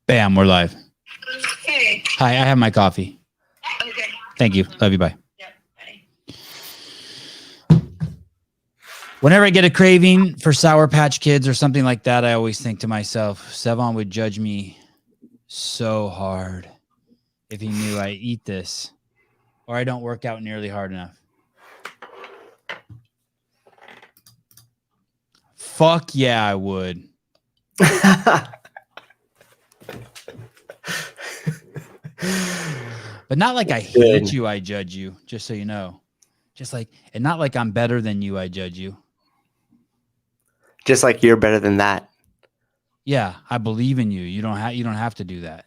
Bam, we're live. Hey. Hi, I have my coffee. Okay. Thank you. Love you. Bye. Yep. Bye. Whenever I get a craving for Sour Patch Kids or something like that, I always think to myself, Sevan would judge me so hard if he knew I eat this or I don't work out nearly hard enough. Fuck yeah, I would. But not like I hate you, I judge you, just so you know. Just like, and not like I'm better than you, I judge you. Just like you're better than that. Yeah, I believe in you. You don't have to do that.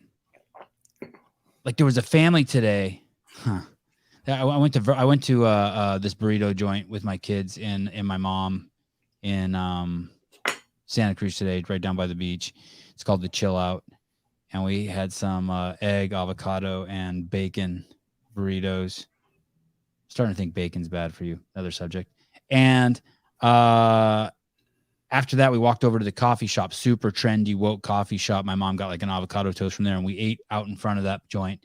Like there was a family today. I went to this burrito joint with my kids and my mom in Santa Cruz today, right down by the beach. It's called the Chill Out. And we had some egg, avocado, and bacon burritos. Starting to think bacon's bad for you. Another subject. And after that, we walked over to the coffee shop, super trendy, woke coffee shop. My mom got like an avocado toast from there, and we ate out in front of that joint.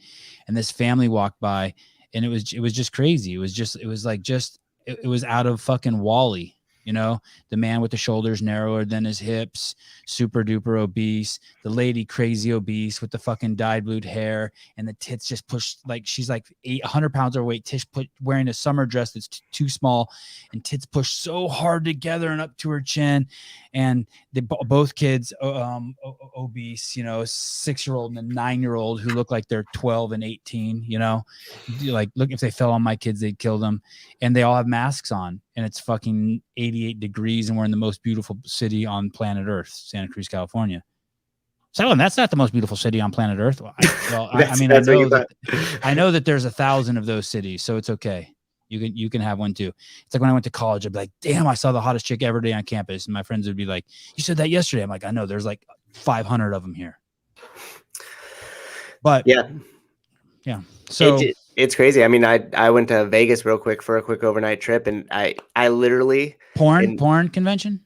And this family walked by, and it was just crazy. It was out of fucking Wall-E. You know, the man with the shoulders narrower than his hips, super duper obese, the lady crazy obese with the fucking dyed blue hair and the tits just pushed like she's like 100 pounds overweight, wearing a summer dress that's too small and tits pushed so hard together and up to her chin. And they both kids obese, you know, 6-year-old and a 9-year-old who look like they're 12 and 18, you know, like look, if they fell on my kids, they'd kill them. And they all have masks on. And it's fucking 88 degrees, and we're in the most beautiful city on planet Earth, Santa Cruz, California. So that's not the most beautiful city on planet Earth. I know that there's 1,000 of those cities, so it's okay. You can have one too. It's like when I went to college, I'd be like, damn, I saw the hottest chick every day on campus. And my friends would be like, you said that yesterday. I'm like, I know, there's like 500 of them here. But yeah. So it's crazy. I mean, I went to Vegas real quick for a quick overnight trip, and I literally porn convention.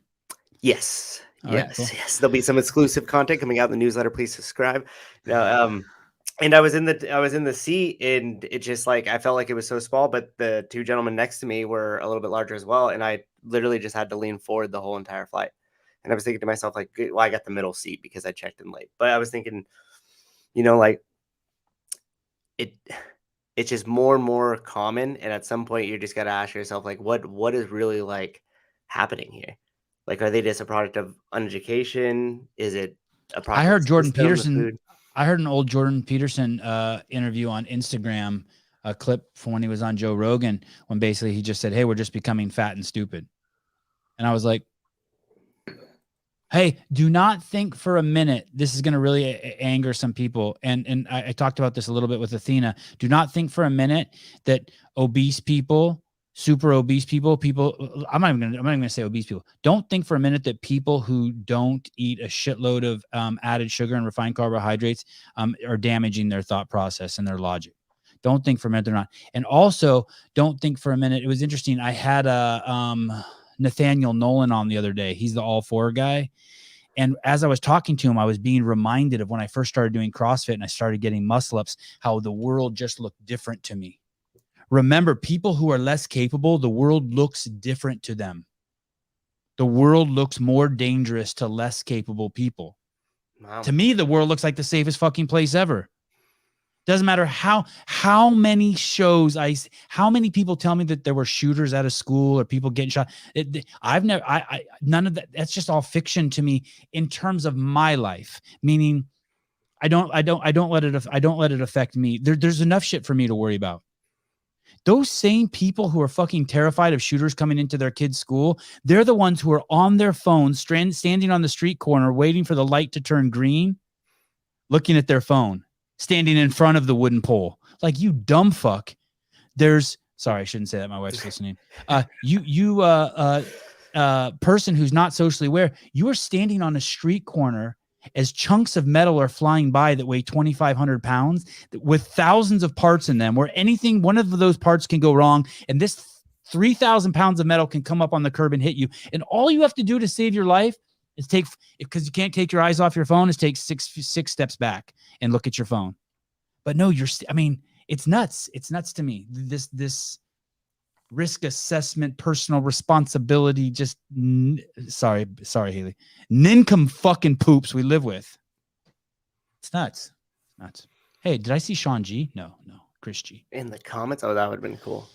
Yes. All yes. right, cool. Yes. There'll be some exclusive content coming out in the newsletter. Please subscribe. And I was in the seat, and it just like I felt like it was so small, but the two gentlemen next to me were a little bit larger as well, and I literally just had to lean forward the whole entire flight. And I was thinking to myself, like, well, I got the middle seat because I checked in late, but I was thinking, you know, like it's just more and more common, and at some point you just got to ask yourself, like, what is really like happening here? Like, are they just a product of uneducation? Is it a product? I heard Jordan Peterson. I heard an old Jordan Peterson interview on Instagram, a clip from when he was on Joe Rogan, when basically he just said, "Hey, we're just becoming fat and stupid," and I was like, hey, do not think for a minute this is going to really anger some people. And I talked about this a little bit with Athena. Do not think for a minute that obese people, super obese people, I'm not even going to say obese people. Don't think for a minute that people who don't eat a shitload of added sugar and refined carbohydrates are damaging their thought process and their logic. Don't think for a minute they're not. And also, don't think for a minute. It was interesting. I had Nathaniel Nolan on the other day. He's the All 4 guy. And as I was talking to him, I was being reminded of when I first started doing CrossFit and I started getting muscle ups, how the world just looked different to me. Remember, people who are less capable, the world looks different to them. The world looks more dangerous to less capable people. Wow. To me, the world looks like the safest fucking place ever. Doesn't matter how many shows how many people tell me that there were shooters at a school or people getting shot. None of that. That's just all fiction to me in terms of my life. Meaning, I don't let it affect me. There's enough shit for me to worry about. Those same people who are fucking terrified of shooters coming into their kids' school, they're the ones who are on their phones, standing on the street corner, waiting for the light to turn green, looking at their phone. Standing in front of the wooden pole. Like, you dumb fuck. Sorry, I shouldn't say that. My wife's listening. Person who's not socially aware, you are standing on a street corner as chunks of metal are flying by that weigh 2,500 pounds with thousands of parts in them, where one of those parts can go wrong. And this 3,000 pounds of metal can come up on the curb and hit you. And all you have to do to save your life Because you can't take your eyes off your phone. It's take six steps back and look at your phone. But no, it's nuts. It's nuts to me. This risk assessment, personal responsibility, just sorry, Haley, nincom fucking poops we live with. It's nuts. Hey, did I see Sean G? No, Chris G. In the comments? Oh, that would have been cool.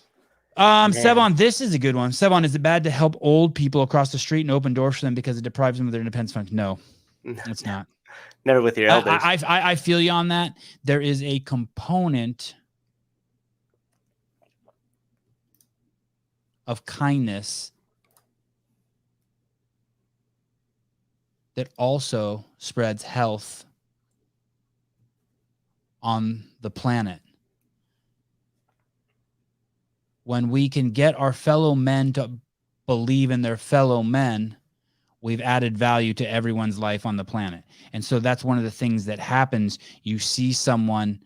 Sevan, this is a good one. Sevan, is it bad to help old people across the street and open doors for them because it deprives them of their independence function? No, it's not. Never with your elders. I feel you on that. There is a component of kindness that also spreads health on the planet. When we can get our fellow men to believe in their fellow men, we've added value to everyone's life on the planet. And so that's one of the things that happens. You see someone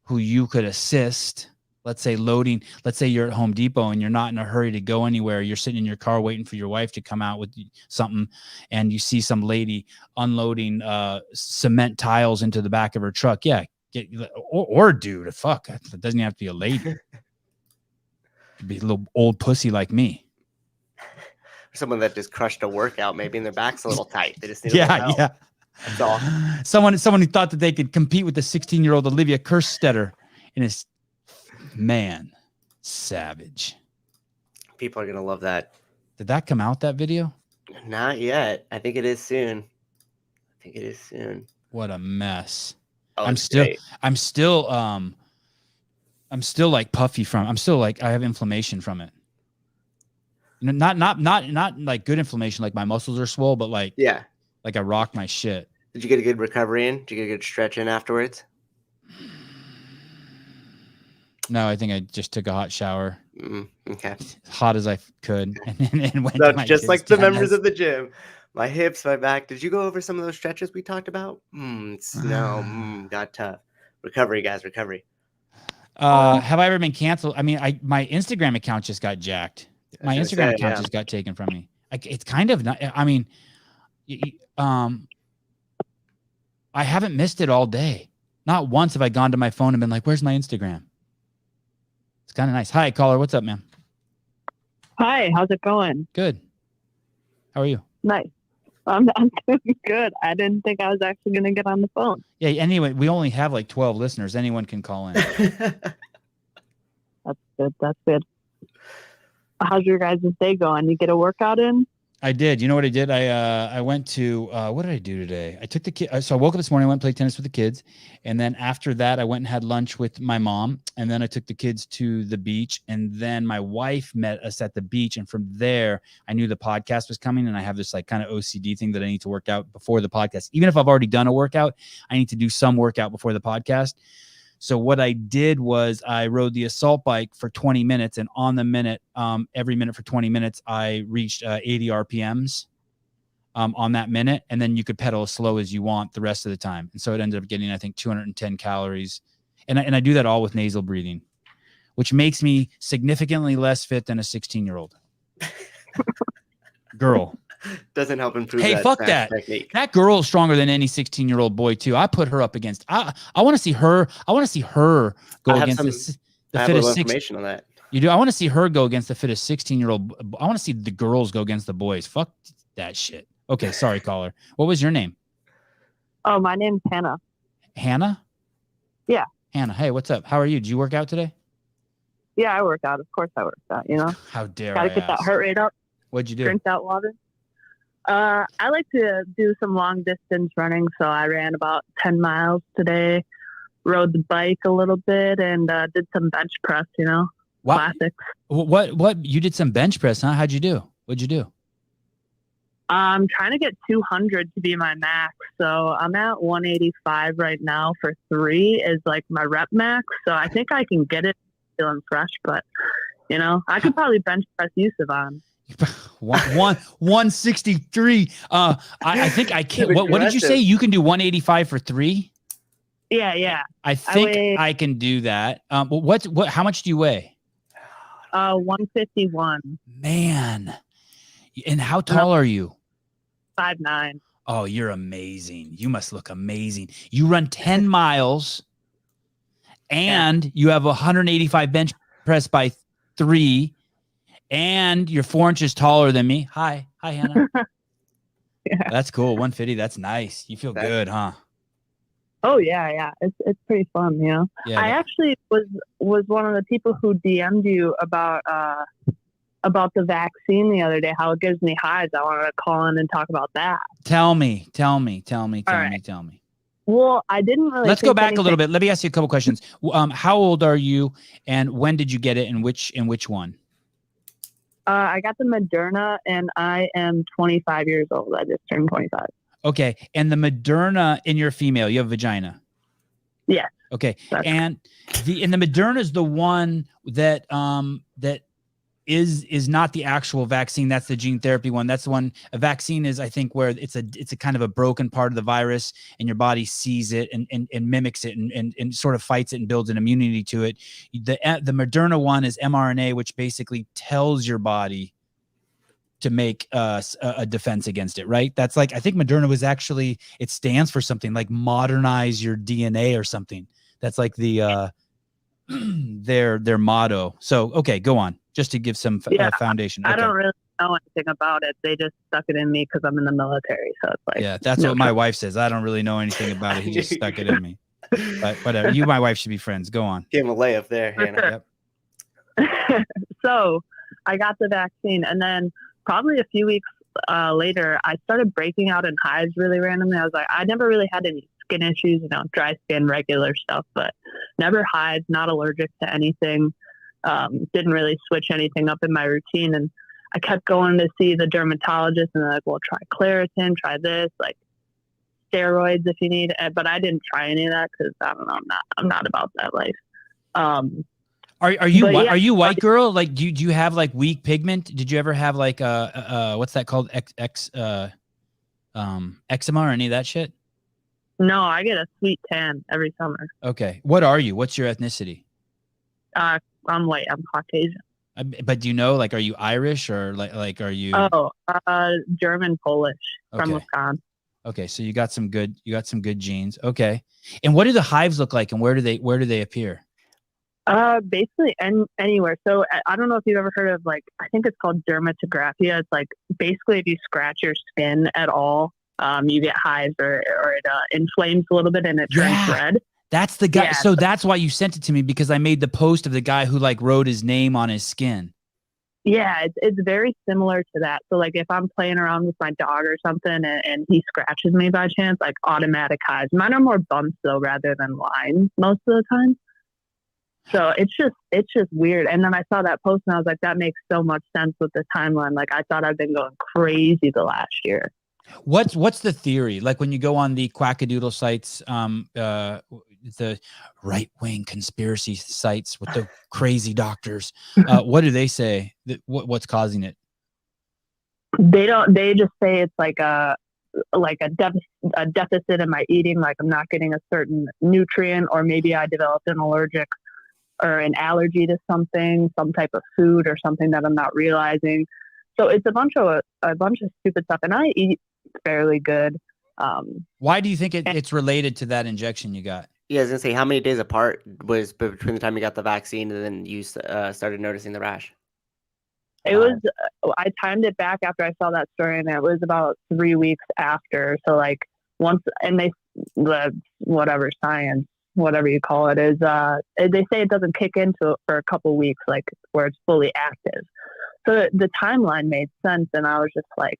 who you could assist, let's say you're at Home Depot and you're not in a hurry to go anywhere. You're sitting in your car waiting for your wife to come out with something, and you see some lady unloading cement tiles into the back of her truck. Yeah, or dude, fuck, it doesn't have to be a lady. It'd be a little old pussy like me. Someone that just crushed a workout, maybe, and their back's a little tight. They just need a little help. Yeah. That's all. Someone who thought that they could compete with the 16-year-old Olivia Kerstetter in his savage. People are gonna love that. Did that come out, that video? Not yet. I think it is soon. What a mess. Oh, I'm still like puffy from. I'm still like I have inflammation from it. Not like good inflammation, like my muscles are swole, but like I rock my shit. Did you get a good recovery in? Did you get a good stretch in afterwards? No, I think I just took a hot shower. Okay. As hot as I could. And went So to my just like the tennis. members of the gym. My hips, my back. Did you go over some of those stretches we talked about? Got tough. Recovery, guys, recovery. Have I ever been canceled? I mean, my Instagram account just got jacked. My Instagram account just got taken from me. It's kind of not, I mean, I haven't missed it all day. Not once have I gone to my phone and been like, where's my Instagram? It's kind of nice. Hi, caller. What's up, man? Hi, how's it going? Good. How are you? Nice. I'm doing good. I didn't think I was actually going to get on the phone. Yeah. Anyway, we only have like 12 listeners. Anyone can call in. That's good. How's your guys' day going? You get a workout in? I did. You know what I did? I went to, what did I do today? I took the kid. So I woke up this morning, I went and played tennis with the kids. And then after that, I went and had lunch with my mom. And then I took the kids to the beach. And then my wife met us at the beach. And from there, I knew the podcast was coming. And I have this like kind of OCD thing that I need to work out before the podcast. Even if I've already done a workout, I need to do some workout before the podcast. So what I did was I rode the assault bike for 20 minutes, and on the minute, every minute for 20 minutes, I reached 80 RPMs on that minute. And then you could pedal as slow as you want the rest of the time. And so it ended up getting, I think, 210 calories. And I do that all with nasal breathing, which makes me significantly less fit than a 16-year-old girl. Doesn't help improve. Hey, fuck that. Technique. That girl is stronger than any 16-year-old boy too. I put her up against. I want to see her. I want to see her go against the fittest information on that. You do. I want to see her go against the fittest 16-year-old. I want to see the girls go against the boys. Fuck that shit. Okay, sorry, caller. What was your name? Oh, my name's Hannah. Hannah? Yeah. Hannah. Hey, what's up? How are you? Did you work out today? Yeah, I worked out. Of course, I worked out. You know. How dare I? Gotta get that heart rate up. What'd you do? Drink that water. I like to do some long distance running, so I ran about 10 miles today, rode the bike a little bit, and did some bench press, you know, classics. What, you did some bench press, huh? How'd you do? What'd you do? I'm trying to get 200 to be my max, so I'm at 185 right now for 3 is like my rep max, so I think I can get it feeling fresh, but, you know, I could probably bench press you, Sevan. 163. I think I can. What did you say? You can do 185 for 3? Yeah. I think I can do that. What? How much do you weigh? 151. Man, and how tall are you? 5'9". Oh, you're amazing. You must look amazing. You run 10 miles and you have 185 bench press by 3 and you're 4 inches taller than me. Hi, Hannah. Yeah. That's cool. 150. That's nice. You feel good, huh? Oh yeah. It's pretty fun, you know. Yeah. I actually was one of the people who DM'd you about the vaccine the other day, how it gives me hives. I wanted to call in and talk about that. Tell me. Well, I didn't really. Let's go back a little bit. Let me ask you a couple questions. How old are you, and when did you get it, and which one? I got the Moderna, and I am 25 years old. I just turned 25. Okay, and the Moderna, and you're female. You have a vagina. Yeah. Okay, and the Moderna is the one that is not the actual vaccine. That's the gene therapy one. That's the one. A vaccine is, I think, where it's a kind of a broken part of the virus and your body sees it and mimics it and sort of fights it and builds an immunity to it. The Moderna one is mRNA, which basically tells your body to make a defense against it, right? That's like, I think Moderna was actually, it stands for something like modernize your DNA or something. That's like the their motto. So, okay, go on. Just to give some foundation. Okay. I don't really know anything about it. They just stuck it in me because I'm in the military. So it's like, yeah, that's what my wife says. I don't really know anything about it. He just stuck it in me. But whatever. You and my wife should be friends. Go on. Give him a layup there, Hannah. Yep. So I got the vaccine, and then probably a few weeks later, I started breaking out in hives really randomly. I was like, I never really had any skin issues, you know, dry skin, regular stuff, but never hives, not allergic to anything. Didn't really switch anything up in my routine. And I kept going to see the dermatologist, and they're like, well, try Claritin, try this, like steroids if you need. But I didn't try any of that because I don't know, I'm not about that life. Are you white girl? Like, do you have like weak pigment? Did you ever have like what's that called? Eczema or any of that shit? No, I get a sweet tan every summer. Okay. What are you? What's your ethnicity? I'm white. I'm Caucasian. But do you know, like, are you Irish or like are you? German, Polish from Wisconsin. Okay, so you got some good genes. Okay, and what do the hives look like, and where do they appear? Basically anywhere. So I don't know if you've ever heard of, like, I think it's called dermatographia. It's like basically if you scratch your skin at all, you get hives or it inflames a little bit and it turns red. That's the guy. Yeah. So that's why you sent it to me, because I made the post of the guy who like wrote his name on his skin. Yeah, it's very similar to that. So like if I'm playing around with my dog or something and he scratches me by chance, like automatic hives. Mine are more bumps though rather than lines most of the time. So it's just weird. And then I saw that post and I was like, that makes so much sense with the timeline. Like I thought I'd been going crazy the last year. What's the theory? Like when you go on the quackadoodle sites, the right-wing conspiracy sites with the crazy doctors, what do they say? What's causing it? They just say it's like a deficit in my eating. Like I'm not getting a certain nutrient, or maybe I developed an allergic or an allergy to some type of food or something that I'm not realizing. So it's a bunch of stupid stuff, and I eat fairly good. Why do you think it's related to that injection you got? Yeah, I was gonna say, how many days apart was between the time you got the vaccine and then you started noticing the rash? It was, I timed it back after I saw that story, and it was about 3 weeks after. So like once, and whatever science, whatever you call it, is they say it doesn't kick into it for a couple weeks, like where it's fully active. So the timeline made sense, and I was just like,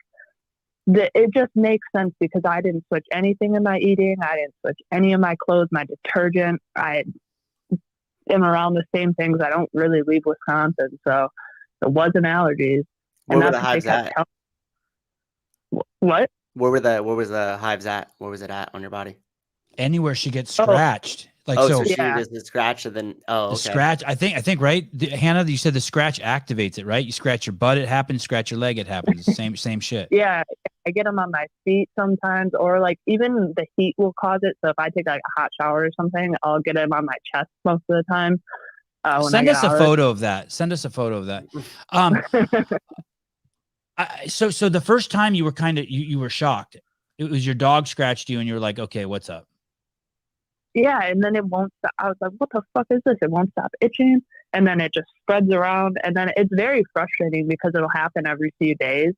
it just makes sense because I didn't switch anything in my eating. I didn't switch any of my clothes, my detergent. I am around the same things. I don't really leave Wisconsin, so it wasn't allergies. Where were the hives at? What? Where was the hives at? Where was it at on your body? Anywhere she gets scratched. So she just scratched and then the scratch. I think right, Hannah. You said the scratch activates it, right? You scratch your butt, it happens. Scratch your leg, it happens. Same shit. Yeah, I get them on my feet sometimes, or like even the heat will cause it. So if I take like a hot shower or something, I'll get them on my chest most of the time. Send us a photo of that. So the first time you were kind of, you were shocked. It was your dog scratched you and you were like, okay, what's up? Yeah, and then it won't stop. I was like, what the fuck is this? It won't stop itching. And then it just spreads around. And then it's very frustrating because it'll happen every few days.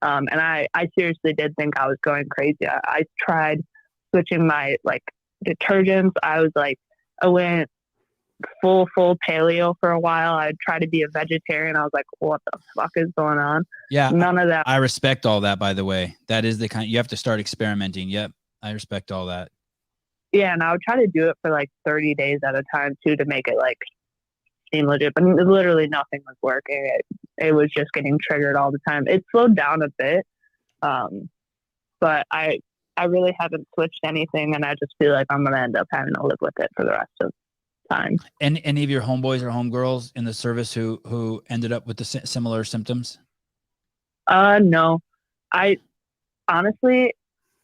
And I seriously did think I was going crazy. I tried switching my like detergents. I went full paleo for a while. I'd try to be a vegetarian. I was like, what the fuck is going on? Yeah. None of that. I respect all that, by the way. That is the kind, you have to start experimenting. Yep. I respect all that. Yeah, and I would try to do it for like 30 days at a time too to make it like seem legit. But literally nothing was working. It was just getting triggered all the time. It slowed down a bit, but I really haven't switched anything, and I just feel like I'm gonna end up having to live with it for the rest of the time. And any of your homeboys or homegirls in the service who ended up with the similar symptoms? No, I honestly,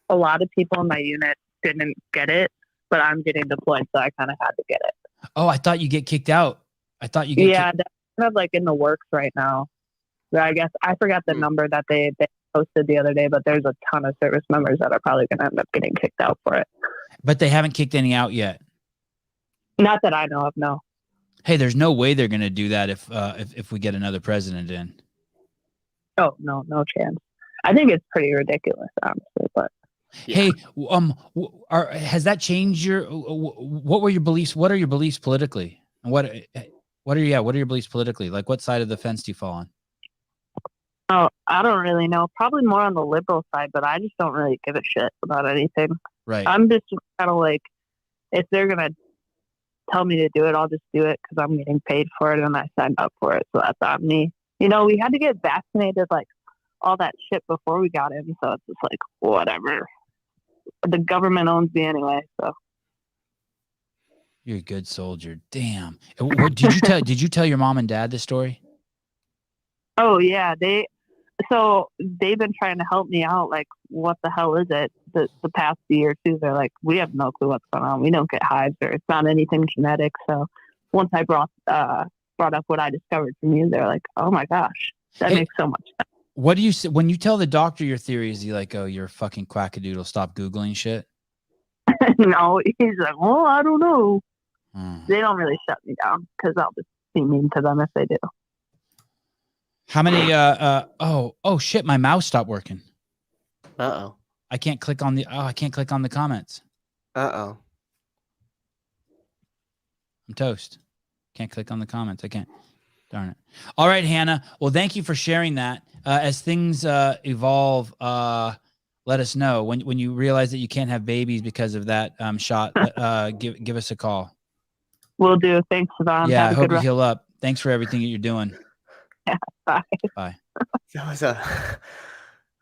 a lot of people in my unit didn't get it, but I'm getting deployed, so I kind of had to get it. Oh, I thought you get kicked out. I thought you get that's kind of like in the works right now. I guess I forgot the number that they posted the other day, but there's a ton of service members that are probably going to end up getting kicked out for it. But they haven't kicked any out yet. Not that I know of, no. Hey, there's no way they're going to do that if we get another president in. Oh, no chance. I think it's pretty ridiculous, honestly, but. Yeah. Hey, has that changed your? What were your beliefs? What are your beliefs politically? And what are your beliefs politically? Like, what side of the fence do you fall on? Oh, I don't really know. Probably more on the liberal side, but I just don't really give a shit about anything. Right. I'm just kind of like, if they're gonna tell me to do it, I'll just do it because I'm getting paid for it and I signed up for it, so that's on me. You know, we had to get vaccinated, like all that shit before we got in, so it's just like whatever. The government owns me anyway, so. You're a good soldier. Damn. What did you tell? Did you tell your mom and dad this story? Oh yeah, they've been trying to help me out. Like, what the hell is it? The past year or two, they're like, we have no clue what's going on. We don't get hives, or it's not anything genetic. So once I brought up what I discovered from you, they're like, oh my gosh, that makes so much sense. What do you say when you tell the doctor your theory? Is he like, oh, you're a fucking quackadoodle, stop Googling shit? No, he's like, well, I don't know. They don't really shut me down because I'll just be mean to them if they do. How many, oh shit, my mouse stopped working. Uh-oh. I can't click on the comments. Uh-oh. I'm toast. Can't click on the comments. I can't. Darn it. All right, Hannah. Well, thank you for sharing that. As things evolve, let us know when you realize that you can't have babies because of that shot. Give us a call. Will do. Thanks, Sevan. Yeah, I hope you heal up. Thanks for everything that you're doing. Yeah, bye. Bye. That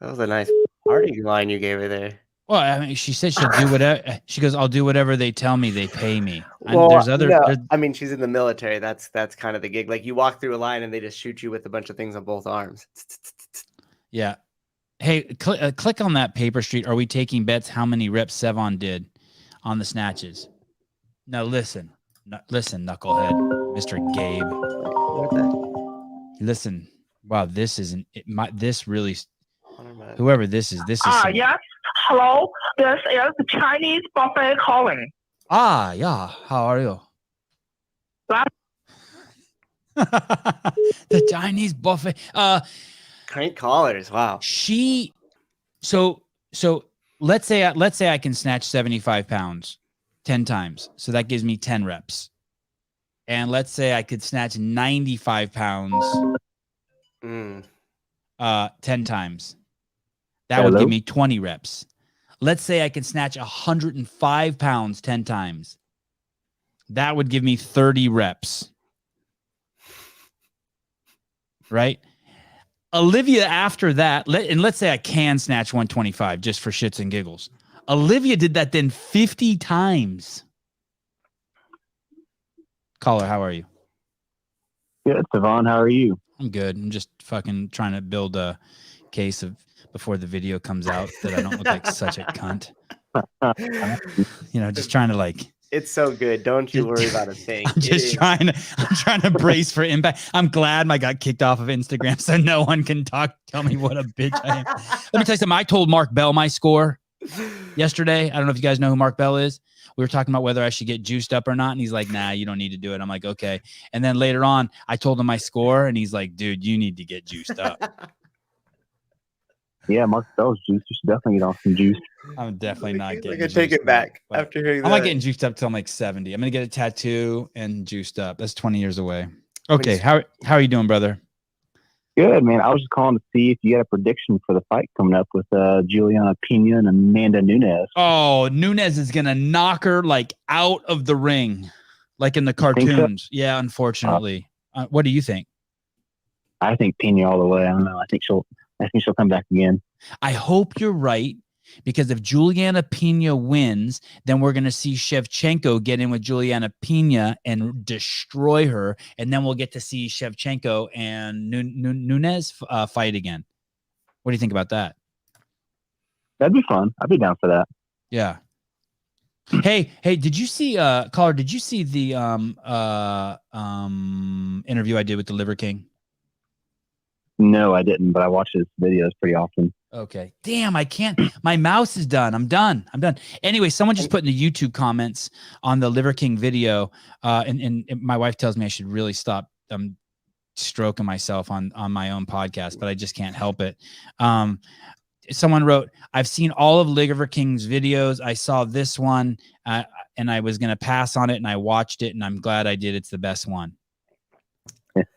was a nice party line you gave her there. Well, I mean, she said she'll do whatever. She goes, I'll do whatever they tell me. They pay me. Well, there's I mean, she's in the military. That's kind of the gig. Like, you walk through a line and they just shoot you with a bunch of things on both arms. Yeah. Hey, click on that paper street. Are we taking bets how many reps Sevan did on the snatches? Now listen, knucklehead, Mr. Gabe. What the? Listen. Wow, this isn't it. This really. Whoever this is. Yes. Hello. This is the Chinese buffet calling. Yeah. How are you? The Chinese buffet. Crank callers. Wow. So let's say I can snatch 75 pounds 10 times. So that gives me 10 reps. And let's say I could snatch 95 pounds 10 times. That would give me 20 reps. Let's say I can snatch 105 pounds 10 times. That would give me 30 reps. Right? Olivia, after that, let's say I can snatch 125 just for shits and giggles. Olivia did that then 50 times. Caller, how are you? Good, Sevan. How are you? I'm good. I'm just fucking trying to build a case of before the video comes out that I don't look like such a cunt. Just trying to It's so good. Don't you worry about a thing. I'm just trying to brace for impact. I'm glad I got kicked off of Instagram so no one can tell me what a bitch I am. Let me tell you something. I told Mark Bell my score yesterday. I don't know if you guys know who Mark Bell is. We were talking about whether I should get juiced up or not. And he's like, nah, you don't need to do it. I'm like, okay. And then later on, I told him my score and he's like, dude, you need to get juiced up. Yeah, Mark Bell's juice. You should definitely get on some juice. I'm definitely not getting juiced. Take it back up, after hearing that. I'm not getting juiced up till I'm like 70. I'm going to get a tattoo and juiced up. That's 20 years away. Okay. How are you doing, brother? Good, man. I was just calling to see if you had a prediction for the fight coming up with Juliana Pena and Amanda Nunes. Oh, Nunes is going to knock her like out of the ring, like in the cartoons. So? Yeah, unfortunately. What do you think? I think Pena all the way. I don't know. I think she'll come back again. I hope you're right, because if Juliana Pena wins, then we're going to see Shevchenko get in with Juliana Pena and destroy her, and then we'll get to see Shevchenko and Nunes fight again. What do you think about that? That'd be fun. I'd be down for that. Yeah. Hey, did you see caller, did you see the interview I did with the Liver King? No, I didn't, but I watch his videos pretty often. Okay. Damn, I can't. My mouse is done. I'm done. Anyway, someone just put in the YouTube comments on the Liver King video, and my wife tells me I should really stop stroking myself on my own podcast, but I just can't help it. Someone wrote, I've seen all of Liver King's videos. I saw this one, and I was going to pass on it, and I watched it, and I'm glad I did. It's the best one.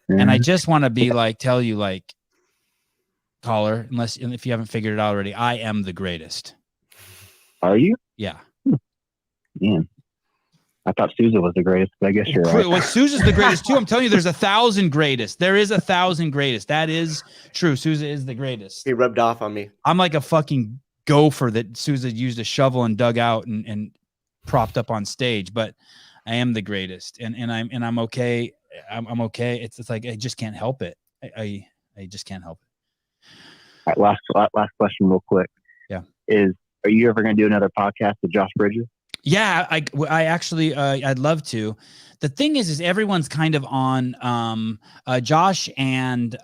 And I just want to tell you, caller, if you haven't figured it out already, I am the greatest. Are you? Yeah. Man, I thought Sousa was the greatest, but I guess you're right. Well, Sousa's the greatest too. I'm telling you, there's 1,000 greatest. There is 1,000 greatest. That is true. Sousa is the greatest. He rubbed off on me. I'm like a fucking gopher that Sousa used a shovel and dug out and propped up on stage, but I am the greatest, and I'm okay. I'm okay. It's like I just can't help it. I just can't help it. All right, last question, real quick. Yeah. Are you ever going to do another podcast with Josh Bridges? Yeah, I actually I'd love to. The thing is everyone's kind of on. Josh and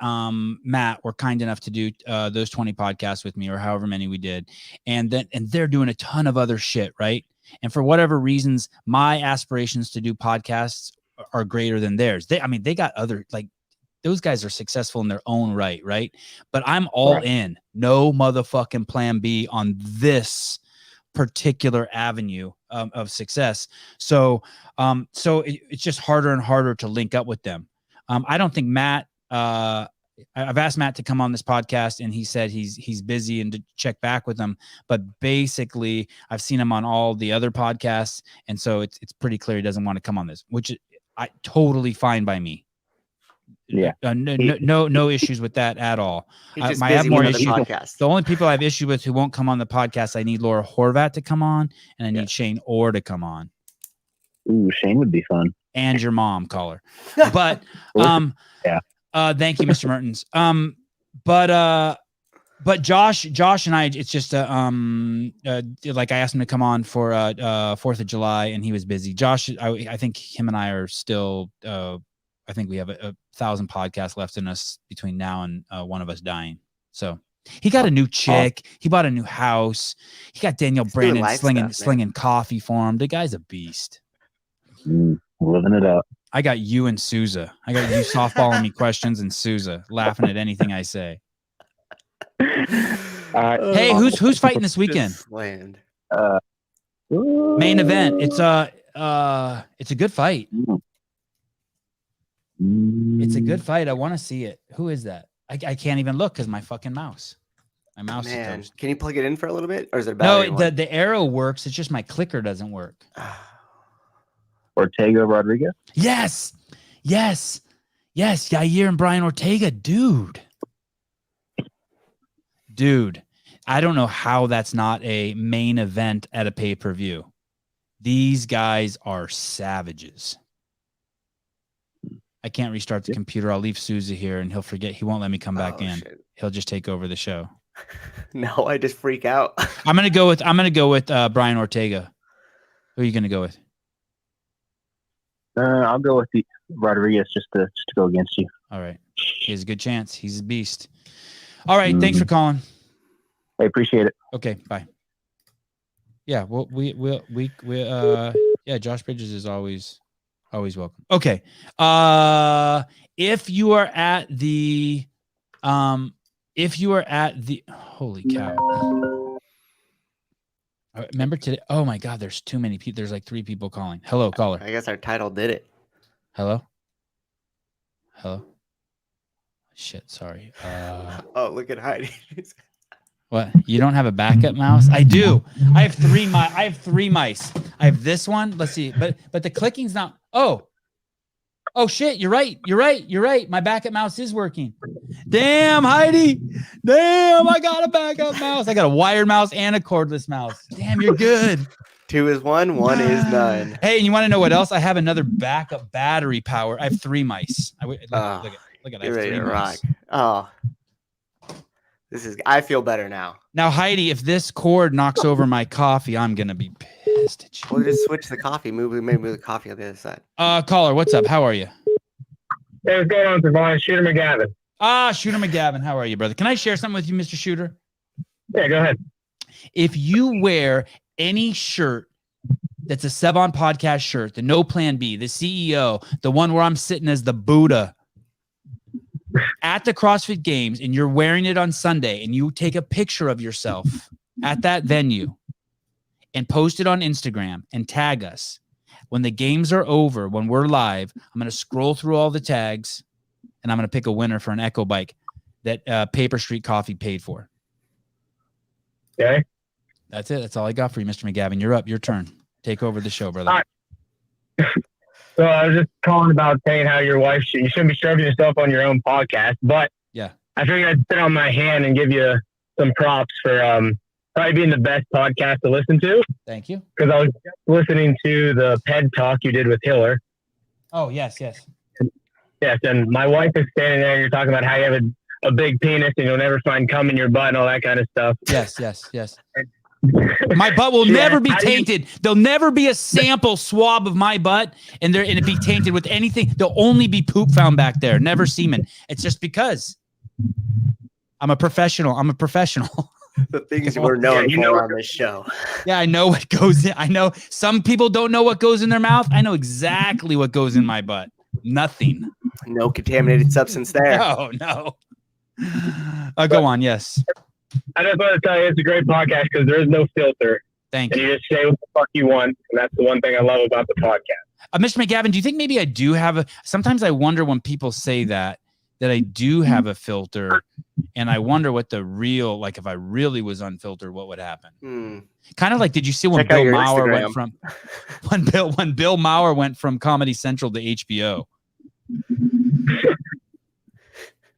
Matt were kind enough to do those 20 podcasts with me, or however many we did, and they're doing a ton of other shit, right? And for whatever reasons, my aspirations to do podcasts are greater than theirs. They got other, those guys are successful in their own right? But I'm all in. No motherfucking plan B on this particular avenue of success. So it's just harder and harder to link up with them. I don't think Matt, I've asked Matt to come on this podcast, and he said he's busy and to check back with him. But basically, I've seen him on all the other podcasts, and so it's pretty clear he doesn't want to come on this, which I totally fine by me. Yeah, no issues with that at all. I have more issues. The only people I have issue with who won't come on the podcast, I need Laura Horvat to come on, and I need Shane Orr to come on. Ooh, Shane would be fun. And your mom, caller. But yeah. Thank you, Mr. Mertens. But Josh and I, it's just like I asked him to come on for 4th of July, and he was busy. Josh, I think him and I are still. I think we have 1,000 podcasts left in us between now and one of us dying. So he got a new chick. He bought a new house. He got Daniel Brandon slinging coffee for him. The guy's a beast. Living it up. I got you and Sousa. I got you softballing me questions and Sousa laughing at anything I say. Hey, who's fighting this weekend? Main event. It's a good fight. It's a good fight. I want to see it. Who is that? I can't even look because my fucking mouse. My mouse is toast. Can you plug it in for a little bit, or is it a battery? No, the arrow works. It's just my clicker doesn't work. Ortega Rodriguez? Yes. Yair and Brian Ortega, dude. I don't know how that's not a main event at a pay-per-view. These guys are savages. I can't restart the computer. I'll leave Sousa here, and he'll forget. He won't let me come back in. Shit. He'll just take over the show. No, I just freak out. I'm gonna go with Brian Ortega. Who are you gonna go with? I'll go with the Rodriguez just to go against you. All right. He has a good chance. He's a beast. All right. Thanks for calling. I appreciate it. Okay. Bye. Yeah. Well, yeah, Josh Bridges is always welcome. Okay. If you are at the, holy cow. Remember today? Oh my God, there's too many people. There's like 3 people calling. Hello, caller. I guess our title did it. Hello. Shit. Sorry. Oh, look at Heidi. What? You don't have a backup mouse? I do. I have 3 mice. I have this one. Let's see. But the clicking's not. Oh shit. You're right. My backup mouse is working. Damn, Heidi. Damn, I got a backup mouse. I got a wired mouse and a cordless mouse. Damn, you're good. 2 is 1, 1 is none. Hey, and you want to know what else? I have another backup battery power. I have 3 mice. Look at I have 3 mice. Oh. I feel better now. Now, Heidi, if this cord knocks over my coffee, I'm gonna be pissed at you. We'll just switch the coffee. Move the coffee on the other side. Caller, what's up? How are you? Hey, what's going on, Sevan? Shooter McGavin. Shooter McGavin. How are you, brother? Can I share something with you, Mr. Shooter? Yeah, go ahead. If you wear any shirt that's a Sevan Podcast shirt, the No Plan B, the CEO, the one where I'm sitting as the Buddha at the CrossFit Games, and you're wearing it on Sunday, and you take a picture of yourself at that venue and post it on Instagram and tag us. When the games are over, when we're live, I'm going to scroll through all the tags, and I'm going to pick a winner for an Echo Bike that Paper Street Coffee paid for. Okay. That's it. That's all I got for you, Mr. McGavin. You're up. Your turn. Take over the show, brother. All right. So I was just calling about saying how your wife you shouldn't be shoving yourself on your own podcast, but yeah, I figured I'd sit on my hand and give you some props for probably being the best podcast to listen to. Thank you. Because I was listening to the PED talk you did with Hiller. Oh, yes. Yes, and my wife is standing there and you're talking about how you have a big penis and you'll never find cum in your butt and all that kind of stuff. Yes. My butt will never be tainted. There'll never be a sample swab of my butt and it be tainted with anything. There'll only be poop found back there, never semen. It's just because I'm a professional. The things we're known for on this show. Yeah, I know what goes in. I know some people don't know what goes in their mouth. I know exactly what goes in my butt. Nothing. No contaminated substance there. Oh, no. Go on. Yes. I just want to tell you, it's a great podcast because there is no filter. Thank you. And you just say what the fuck you want. And that's the one thing I love about the podcast. Mr. McGavin, do you think maybe I do have sometimes I wonder when people say that I do have a filter, and I wonder what the real, like if I really was unfiltered, what would happen? Kind of like, did you see when Bill Maher went from, when Bill Maher went from Comedy Central to HBO?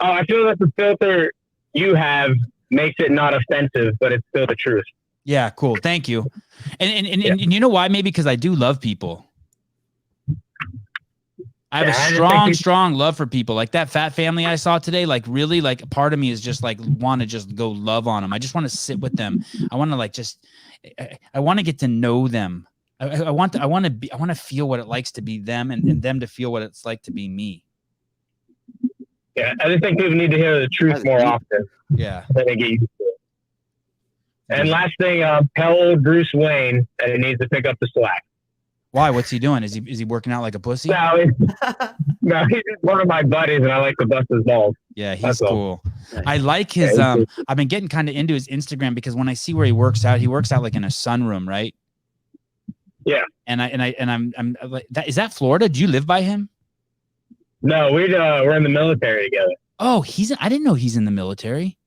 I feel that the filter you have makes it not offensive, but it's still the truth. Yeah, cool. Thank you. And you know why? Maybe because I do love people. I have a strong love for people. Like that fat family I saw today, like really, like part of me is just like want to just go love on them. I just want to sit with them. I want to like I want to get to know them. I want to feel what it likes to be them and them to feel what it's like to be me. Yeah, I just think people need to hear the truth more often. Yeah. Then they get used to it. And last thing, tell old Bruce Wayne that he needs to pick up the slack. Why? What's he doing? Is he working out like a pussy? No, he's just one of my buddies, and I like to bust his balls. Yeah, he's cool. I like his. I've been getting kind of into his Instagram because when I see where he works out like in a sunroom, right? Yeah. And I'm like, is that Florida? Do you live by him? No, we're in the military together. Oh, I didn't know he's in the military.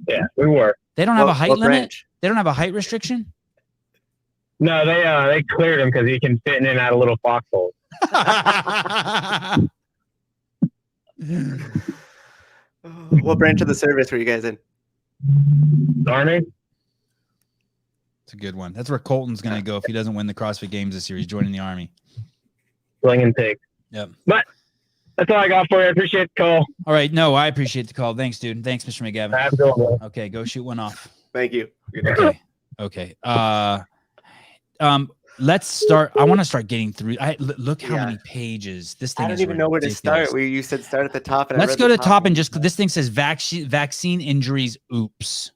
Yeah, we were. They don't have a height limit. Branch? They don't have a height restriction. No, they cleared him because he can fit in and out of little foxholes. What branch of the service were you guys in? Army. It's a good one. That's where Colton's going to go if he doesn't win the CrossFit Games this year. He's joining the Army. Slinging pig. Yep. But that's all I got for you. I appreciate the call. All right. No, I appreciate the call. Thanks, dude. Thanks, Mr. McGavin. Have a good one. Okay, go shoot one off. Thank you. Okay. let's start. I want to start getting through. Look how Yeah. many pages. This thing I is don't even know where to ridiculous. start. You said start at the top. And I Let's read go the to top and one. just, this thing says vaccine injuries. Oops.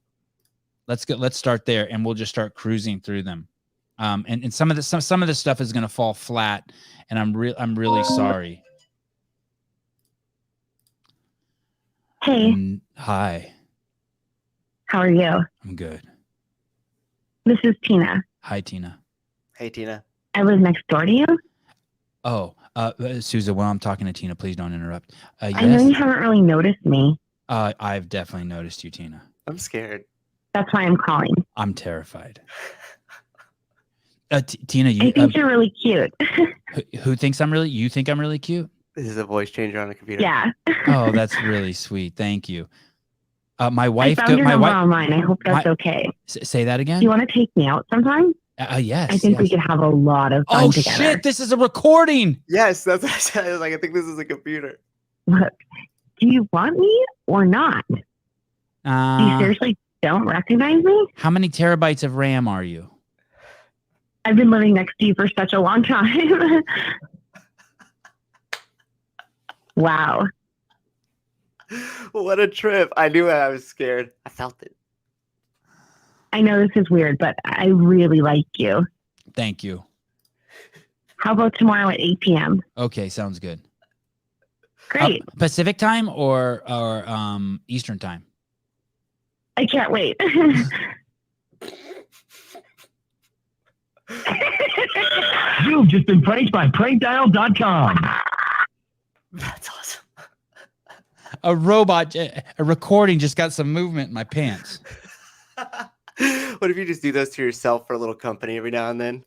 Let's start there, and we'll just start cruising through them. And some of the stuff is going to fall flat, and I'm really sorry. Hey, Hi, how are you? I'm good. This is Tina. Hi, Tina. Hey, Tina. I live next door to you. Oh, Sousa, while I'm talking to Tina, please don't interrupt. I know you Yes, haven't really noticed me. I've definitely noticed you, Tina. I'm scared. That's why I'm calling. I'm terrified. Tina, I you think you're really cute. who thinks I'm really? You think I'm really cute? This is a voice changer on a computer. Yeah. Oh, that's really sweet. Thank you. My I wife. found your My number wife. online. I hope that's okay. Say that Do again. you want to take me out sometime? Yes. I think we yes. could have a lot of fun Oh together. shit! This is a recording. Yes, that's what I said. I was like, I think this is a computer. Look, do you want me or not? Do you seriously don't recognize me? How many terabytes of RAM are you? I've been living next to you for such a long time. Wow. What a trip. I knew I was scared. I felt it. I know this is weird, but I really like you. Thank you. How about tomorrow at 8 p.m.? Okay, sounds good. Great. Pacific time or Eastern time? I can't wait. You've just been pranked by prankdial.com. That's awesome. A robot, a recording just got some movement in my pants. What if you just do those to yourself for a little company every now and then?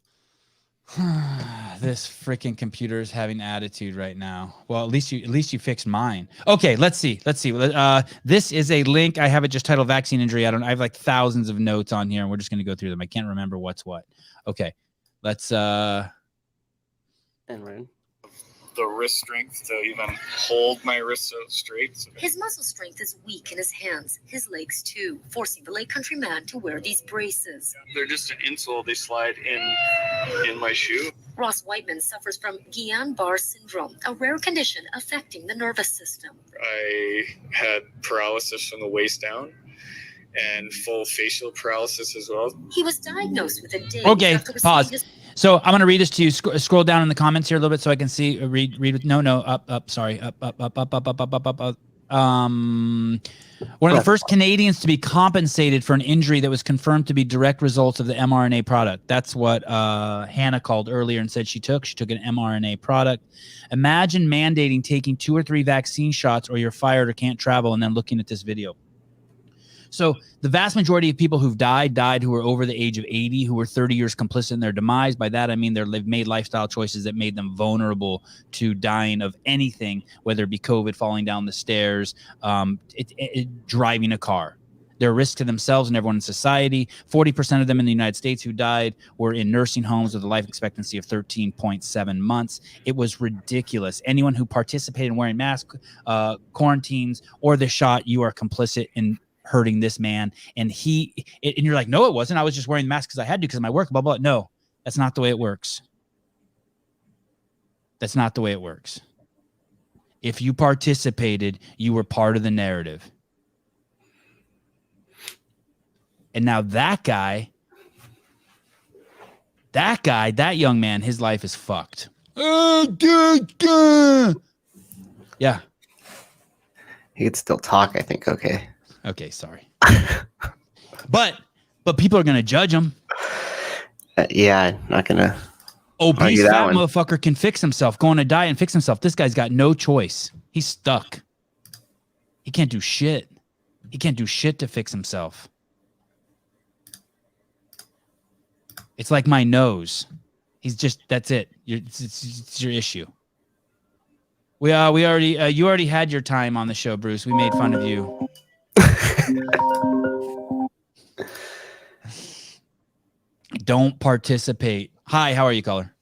This freaking computer is having attitude right now. Well, at least you fixed mine. Okay, let's see. This is a link. I have it just titled vaccine injury. I have like thousands of notes on here, and we're just going to go through them. I can't remember what's what. Okay, let's And Ryan. The wrist strength to even hold my wrist so straight. His muscle strength is weak in his hands, his legs too, forcing the Lake Country man to wear these braces. They're just an insole. They slide in my shoe. Ross Whiteman suffers from Guillain-Barré syndrome, a rare condition affecting the nervous system. I had paralysis from the waist down and full facial paralysis as well. He was diagnosed with a day Okay, after pause. receiving So I'm going to read this to you. Scroll down in the comments here a little bit so I can see. Read. No, up. Sorry, up. One of the first Canadians to be compensated for an injury that was confirmed to be direct results of the mRNA product. That's what Hannah called earlier and said she took. She took an mRNA product. Imagine mandating taking 2 or 3 vaccine shots or you're fired or can't travel, and then looking at this video. So the vast majority of people who've died who were over the age of 80, who were 30 years complicit in their demise. By that, I mean they've made lifestyle choices that made them vulnerable to dying of anything, whether it be COVID, falling down the stairs, driving a car. They're a risk to themselves and everyone in society. 40% of them in the United States who died were in nursing homes with a life expectancy of 13.7 months. It was ridiculous. Anyone who participated in wearing masks, quarantines, or the shot, you are complicit in hurting this man. And you're like, no, it wasn't. I was just wearing the mask because I had to because of my work, blah, blah. No, that's not the way it works. That's not the way it works. If you participated, you were part of the narrative. And now that young man, his life is fucked. Yeah. He could still talk, I think. Okay, sorry. but people are going to judge him. Yeah, not going to. Obese fat motherfucker can fix himself, go on a diet and fix himself. This guy's got no choice. He's stuck. He can't do shit. He can't do shit to fix himself. It's like my nose. That's it. It's your issue. You already had your time on the show, Bruce. We made fun of you. Don't participate. Hi, how are you, caller?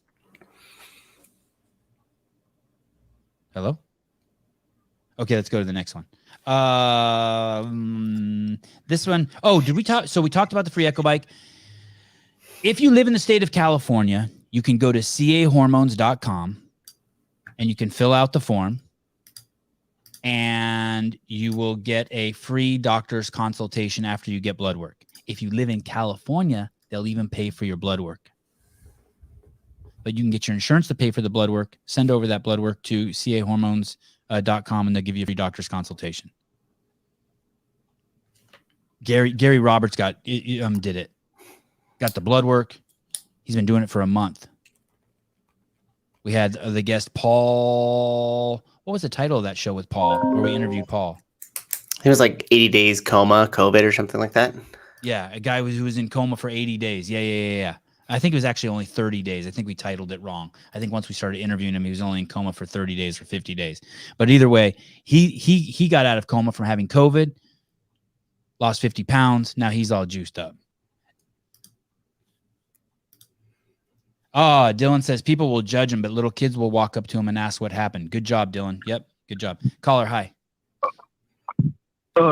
Hello? Okay, let's go to the next one. This one. Oh, did we talk? So we talked about the free Echo Bike. If you live in the state of California, you can go to cahormones.com and you can fill out the form, and you will get a free doctor's consultation after you get blood work. If you live in California, they'll even pay for your blood work. But you can get your insurance to pay for the blood work. Send over that blood work to cahormones.com, and they'll give you a free doctor's consultation. Gary Roberts did it. Got the blood work. He's been doing it for a month. We had the guest Paul. What was the title of that show with Paul, where we interviewed Paul? It was like 80 days coma, COVID or something like that. Yeah, a guy who was in coma for 80 days. Yeah. I think it was actually only 30 days. I think we titled it wrong. I think once we started interviewing him, he was only in coma for 30 days or 50 days. But either way, he got out of coma from having COVID, lost 50 pounds. Now he's all juiced up. Oh, Dylan says people will judge him, but little kids will walk up to him and ask what happened. Good job, Dylan. Yep, good job. Caller, hi.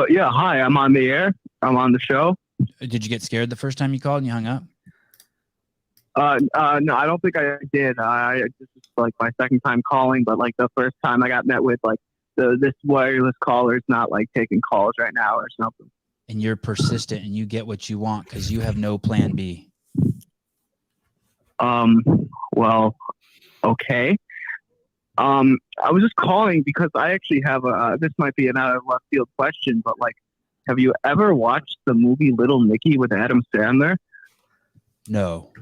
Yeah, hi. I'm on the air. I'm on the show. Did you get scared the first time you called and you hung up? No, I don't think I did. This is like my second time calling, but like the first time I got met with like this wireless caller is not like taking calls right now or something. And you're persistent and you get what you want because you have no plan B. Well, okay. I was just calling because I actually have this might be an out of left field question, but like, have you ever watched the movie Little Nicky with Adam Sandler? No.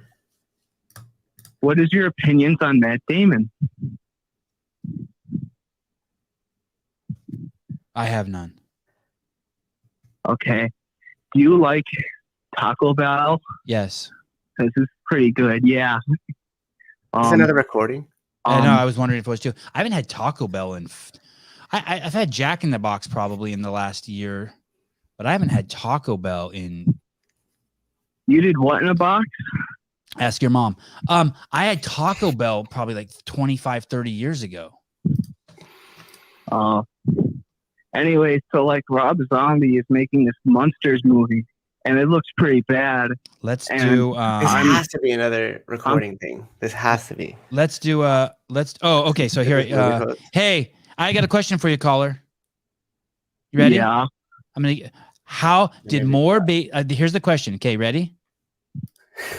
What is your opinions on Matt Damon? I have none. Okay. Do you like Taco Bell? Yes. This is pretty good. Yeah. Is another recording? I know. I was wondering if it was too. I haven't had Taco Bell in. I've had Jack in the Box probably in the last year, but I haven't had Taco Bell in. You did what in a box? Ask your mom. I had Taco Bell probably like 25, 30 years ago. Anyway, so like Rob Zombie is making this Monsters movie, and it looks pretty bad. Let's do. This has to be another recording thing. This has to be. Let's do. Oh, okay. So here. Hey, I got a question for you, caller. You ready? Yeah. I'm gonna. How did more be? Here's the question. Okay, ready?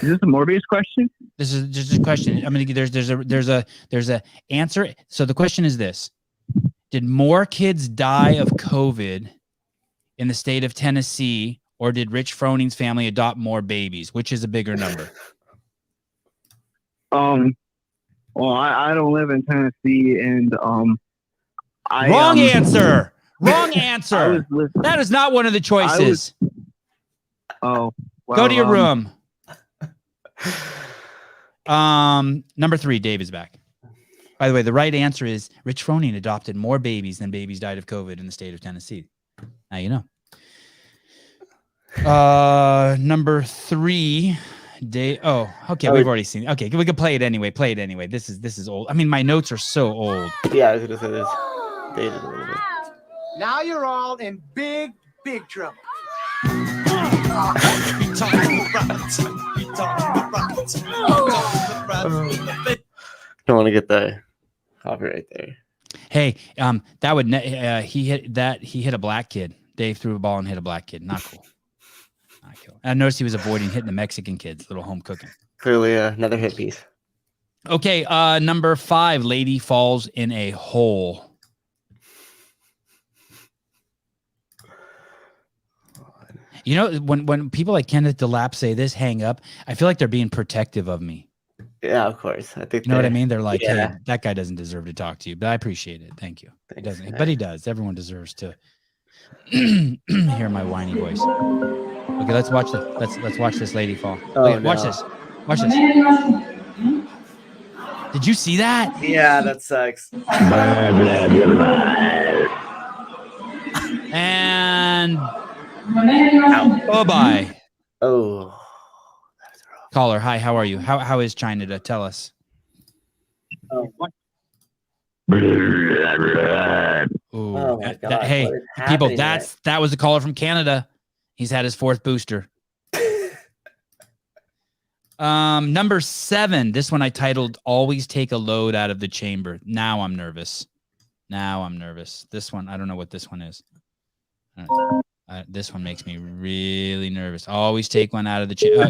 Is this a Morbius question? This is just a question. I mean, there's a answer. So the question is this: did more kids die of COVID in the state of Tennessee, or did Rich Froning's family adopt more babies? Which is a bigger number? Well, I don't live in Tennessee, and Wrong answer. Wrong answer. That is not one of the choices. Well, go to your room. Number 3, Dave is back. By the way, the right answer is Rich Froning adopted more babies than babies died of COVID in the state of Tennessee. Now you know. Number 3, Dave. Oh, okay. We've already seen it. Okay, we can play it anyway. This is old. I mean, my notes are so old. Yeah, I was gonna say this. Dated a little bit. Now you're all in big trouble. Don't want to get the copyright there. Hey, that would he hit a black kid. Dave threw a ball and hit a black kid. Not cool. Not cool. I noticed he was avoiding hitting the Mexican kids. Little home cooking. Clearly another hit piece. Okay, number 5, lady falls in a hole. You know, when people like Kenneth DeLapp say this, hang up, I feel like they're being protective of me. Yeah, of course. I think you know what I mean? They're like, hey, that guy doesn't deserve to talk to you, but I appreciate it. Thank you. He doesn't, but he does. Everyone deserves to hear my whiny voice. Okay, let's watch this lady fall. Okay, watch this. Watch this. Did you see that? Yeah, that sucks. And bye. Oh. Caller, hi, how are you? How is China? To tell us. Oh my God. Hey, people, that was the caller from Canada. He's had his 4th booster. Number 7. This one I titled "Always Take a Load Out of the Chamber." Now I'm nervous. This one, I don't know what this one is. This one makes me really nervous. Always take one out of the chamber.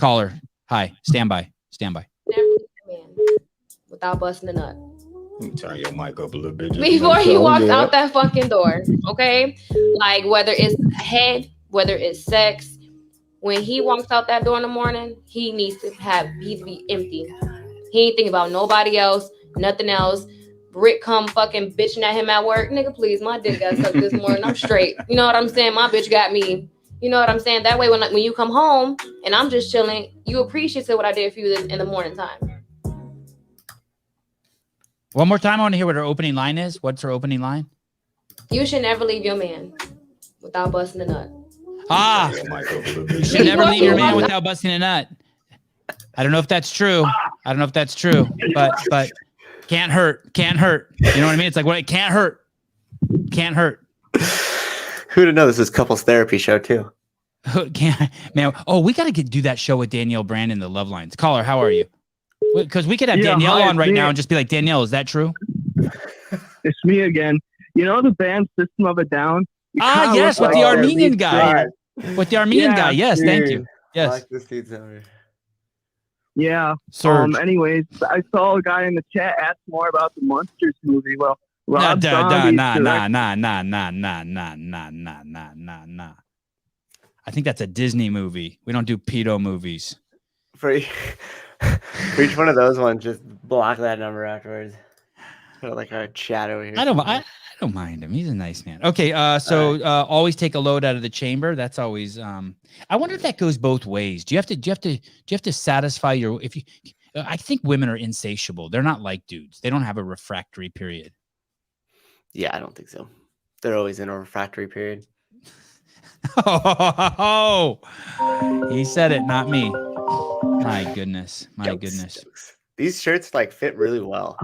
Caller, hi. Stand by. Never leave a man without busting a nut. Turn your mic up a little bit. Before he walks out that fucking door, okay? Like, whether it's head, whether it's sex, when he walks out that door in the morning, he needs to be empty. He ain't thinking about nobody else, nothing else. Rick come fucking bitching at him at work. Nigga, please, my dick got sucked this morning. I'm straight. You know what I'm saying? My bitch got me. You know what I'm saying? That way, when you come home and I'm just chilling, you appreciate what I did for you in the morning time. One more time, I want to hear what her opening line is. What's her opening line? You should never leave your man without busting a nut. You should never leave your man without busting a nut. I don't know if that's true. But can't hurt. You know what I mean? It's like, what? It can't hurt. Who'd have known this is couples therapy show too? Man, we got to do that show with Danielle Brandon, the Love Lines. Caller, how are you? Because we could have Danielle on right now and just be like, Danielle, is that true? It's me again. You know the band System of a Down? Yes, with the Armenian guy. With the Armenian guy. Yes, thank you. Yes. I like this dude's over. Yeah. Surge. Anyways, I saw a guy in the chat ask more about the Monsters movie. Well, Rob Nah. I think that's a Disney movie. We don't do pedo movies. For each one of those ones, just block that number afterwards. Like our chat over here. I don't mind him. He's a nice man. Okay, always take a load out of the chamber. That's always. I wonder if that goes both ways. Do you have to satisfy I think women are insatiable. They're not like dudes. They don't have a refractory period. Yeah, I don't think so. They're always in a refractory period. Oh, he said it, not me. My goodness. Jokes. These shirts fit really well.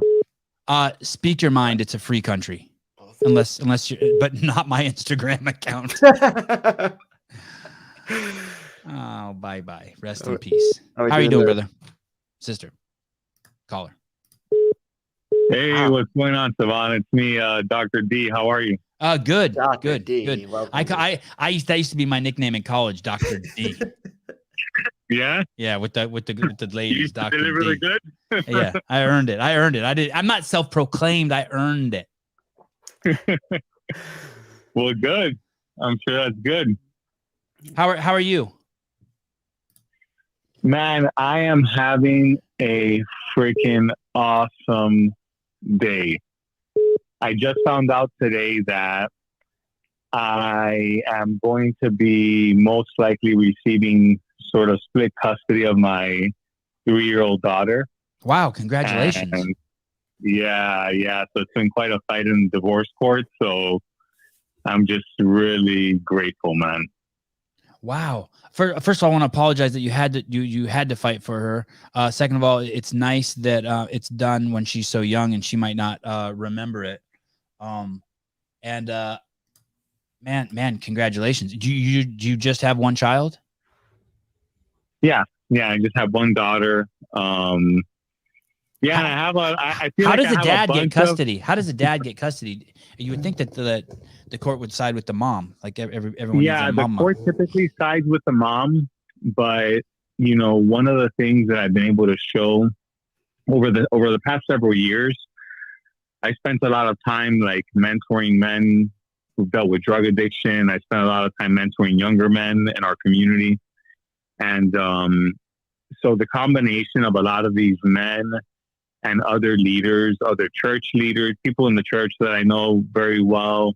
Speak your mind. It's a free country, unless you're, but not my Instagram account. Oh, bye. Rest in peace. How are you doing, brother? Sister, caller. Hey, what's going on, Sevan? It's me, Dr. D. How are you? Good. Dr. Good. D. Good. Welcome. That used to be my nickname in college, Dr. D. Yeah? Yeah, with the ladies, Dr. Did it really D. good? Yeah, I earned it. I'm not self-proclaimed. I earned it. Well, good. I'm sure that's good. How are you? Man, I am having a freaking awesome day. I just found out today that I am going to be most likely receiving sort of split custody of my 3-year-old daughter. Wow, congratulations. And yeah. So it's been quite a fight in the divorce court. So I'm just really grateful, man. Wow. First of all, I want to apologize that you had to fight for her. Second of all, it's nice that it's done when she's so young and she might not remember it. Man, congratulations. Do you just have one child? Yeah. I just have one daughter. And I have I feel how like does I the have dad a get bunch custody? How does the dad get custody? You would think that the court would side with the mom, like everyone. Yeah, needs a the mom. court typically sides with the mom, but one of the things that I've been able to show over the past several years, I spent a lot of time mentoring men who've dealt with drug addiction. I spent a lot of time mentoring younger men in our community, and so the combination of a lot of these men and other leaders, other church leaders, people in the church that I know very well,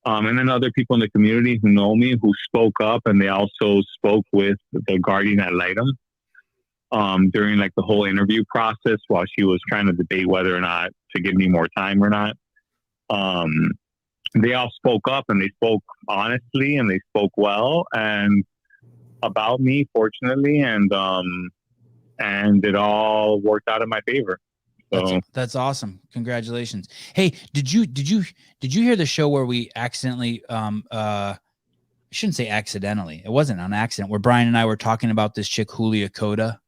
and then other people in the community who know me, who spoke up, and they also spoke with the guardian ad litem during the whole interview process while she was trying to debate whether or not to give me more time or not. They all spoke up, and they spoke honestly, and they spoke well and about me, fortunately, and it all worked out in my favor. So that's awesome. Congratulations. Hey, did you hear the show where we accidentally I shouldn't say accidentally. It wasn't on accident, where Brian and I were talking about this chick Julia Coda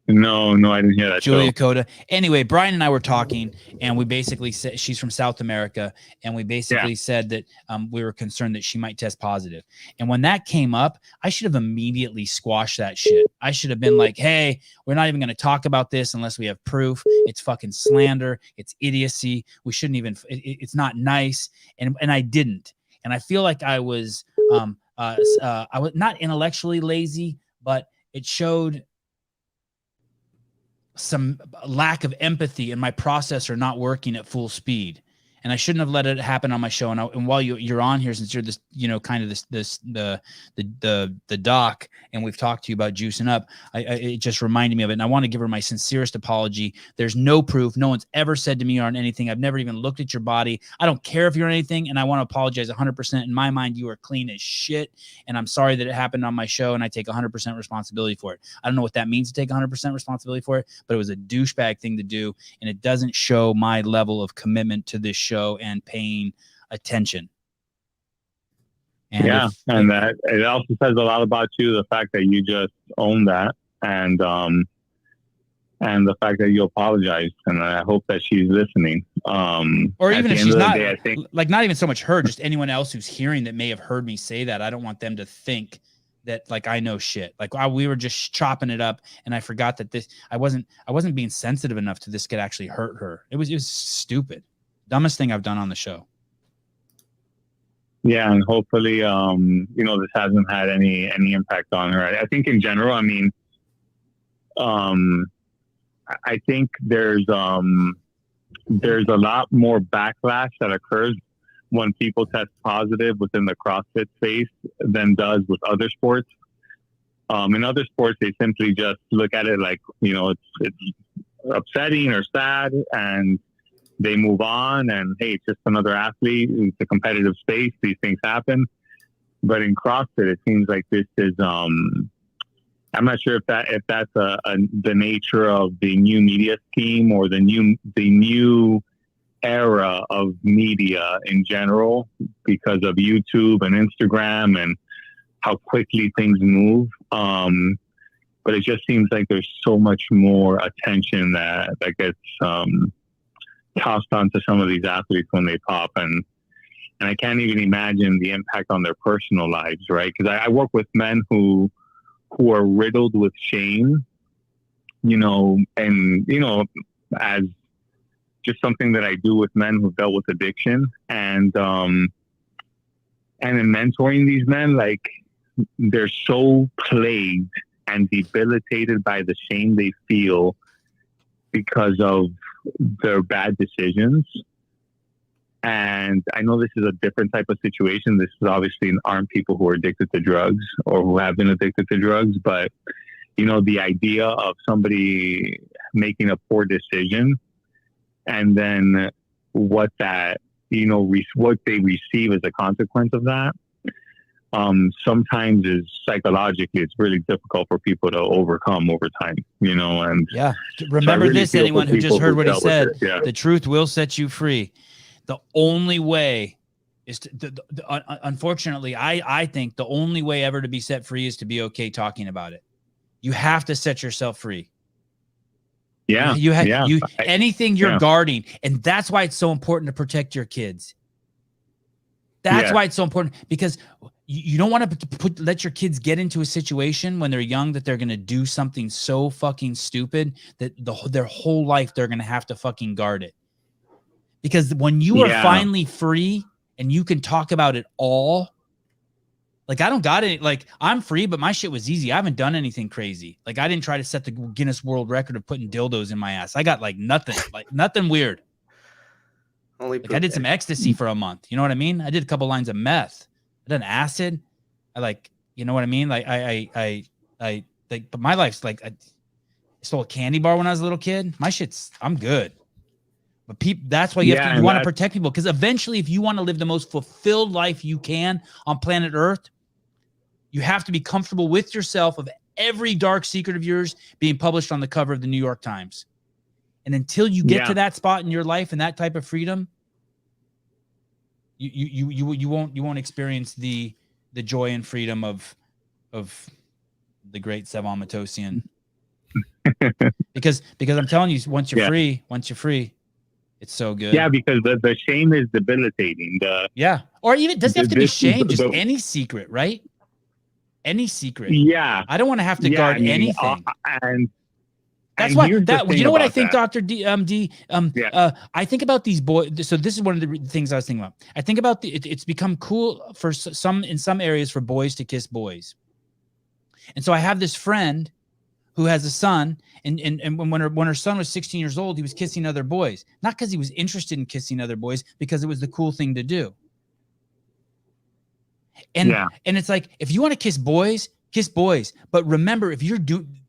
No, I didn't hear that. Julia show. Coda. Anyway, Brian and I were talking, and we basically said she's from South America, and we basically said that we were concerned that she might test positive. And when that came up, I should have immediately squashed that shit. I should have been like, "Hey, we're not even going to talk about this unless we have proof. It's fucking slander. It's idiocy. We shouldn't even. It's not nice." And I didn't. And I feel like I was not intellectually lazy, but it showed some lack of empathy in my processor not working at full speed, and I shouldn't have let it happen on my show. And while you're on here, since you're this, kind of the doc, and we've talked to you about juicing up, it just reminded me of it. And I want to give her my sincerest apology. There's no proof. No one's ever said to me on anything. I've never even looked at your body. I don't care if you're anything, and I want to apologize 100%. In my mind, you are clean as shit, and I'm sorry that it happened on my show, and I take 100% responsibility for it. I don't know what that means to take 100% responsibility for it, but it was a douchebag thing to do, and it doesn't show my level of commitment to this show and paying attention. And and that it also says a lot about you, the fact that you just own that, and the fact that you apologized, and I hope that she's listening. Or even if she's not, day, I think, like, not even so much her, just anyone else who's hearing that may have heard me say that. I don't want them to think that, like, I know shit. Like, we were just chopping it up, and I forgot that I wasn't being sensitive enough to this could actually hurt her. It was stupid. Dumbest thing I've done on the show. Yeah, and hopefully, this hasn't had any impact on her. I think in general, I mean, I think there's a lot more backlash that occurs when people test positive within the CrossFit space than does with other sports. In other sports, they simply just look at it like, it's upsetting or sad, and they move on, and hey, it's just another athlete. It's a competitive space. These things happen. But in CrossFit, it seems like this is, I'm not sure if that's the nature of the new media scheme or the new era of media in general, because of YouTube and Instagram and how quickly things move. But it just seems like there's so much more attention that gets tossed onto some of these athletes when they pop, and I can't even imagine the impact on their personal lives, right? Because I work with men who are riddled with shame, as just something that I do with men who've dealt with addiction, and in mentoring these men, like, they're so plagued and debilitated by the shame they feel because of their bad decisions. And I know this is a different type of situation. This is obviously aren't people who are addicted to drugs or who have been addicted to drugs, but the idea of somebody making a poor decision and then what that, what they receive as a consequence of that, sometimes is psychologically, it's really difficult for people to overcome over time, and yeah. Remember, so really this, anyone who just heard what he said, yeah. The truth will set you free. The only way is unfortunately, I think the only way ever to be set free is to be okay talking about it. You have to set yourself free. Yeah. Anything you're guarding. And that's why it's so important to protect your kids. That's why it's so important, because you don't want to let your kids get into a situation when they're young that they're going to do something so fucking stupid that their whole life they're going to have to fucking guard it. Because when you are finally free and you can talk about it all, like, I don't got it. Like, I'm free, but my shit was easy. I haven't done anything crazy. Like, I didn't try to set the Guinness World Record of putting dildos in my ass. I got nothing weird. I did some ecstasy for a month. You know what I mean? I did a couple lines of meth. I done acid. You know what I mean? Like, but my life's like, I stole a candy bar when I was a little kid. I'm good. But that's why you want to protect people, because eventually, if you want to live the most fulfilled life you can on planet Earth, you have to be comfortable with yourself of every dark secret of yours being published on the cover of the New York Times. And until you get to that spot in your life and that type of freedom, you won't experience the joy and freedom of the great Sevan Matosian. because I'm telling you, once you're free, it's so good. Yeah, because the shame is debilitating. Or even doesn't have to be shame, just any secret, right? Any secret. Yeah, I don't want to have to guard anything. And that's and why here's the that thing you know what I about think, that. Dr. D. I think about these boys. So this is one of the things I was thinking about. I think about it's become cool for in some areas for boys to kiss boys. And so I have this friend who has a son, and when her son was 16 years old, he was kissing other boys, not because he was interested in kissing other boys, because it was the cool thing to do. And it's like, if you want to kiss boys, but remember, if you're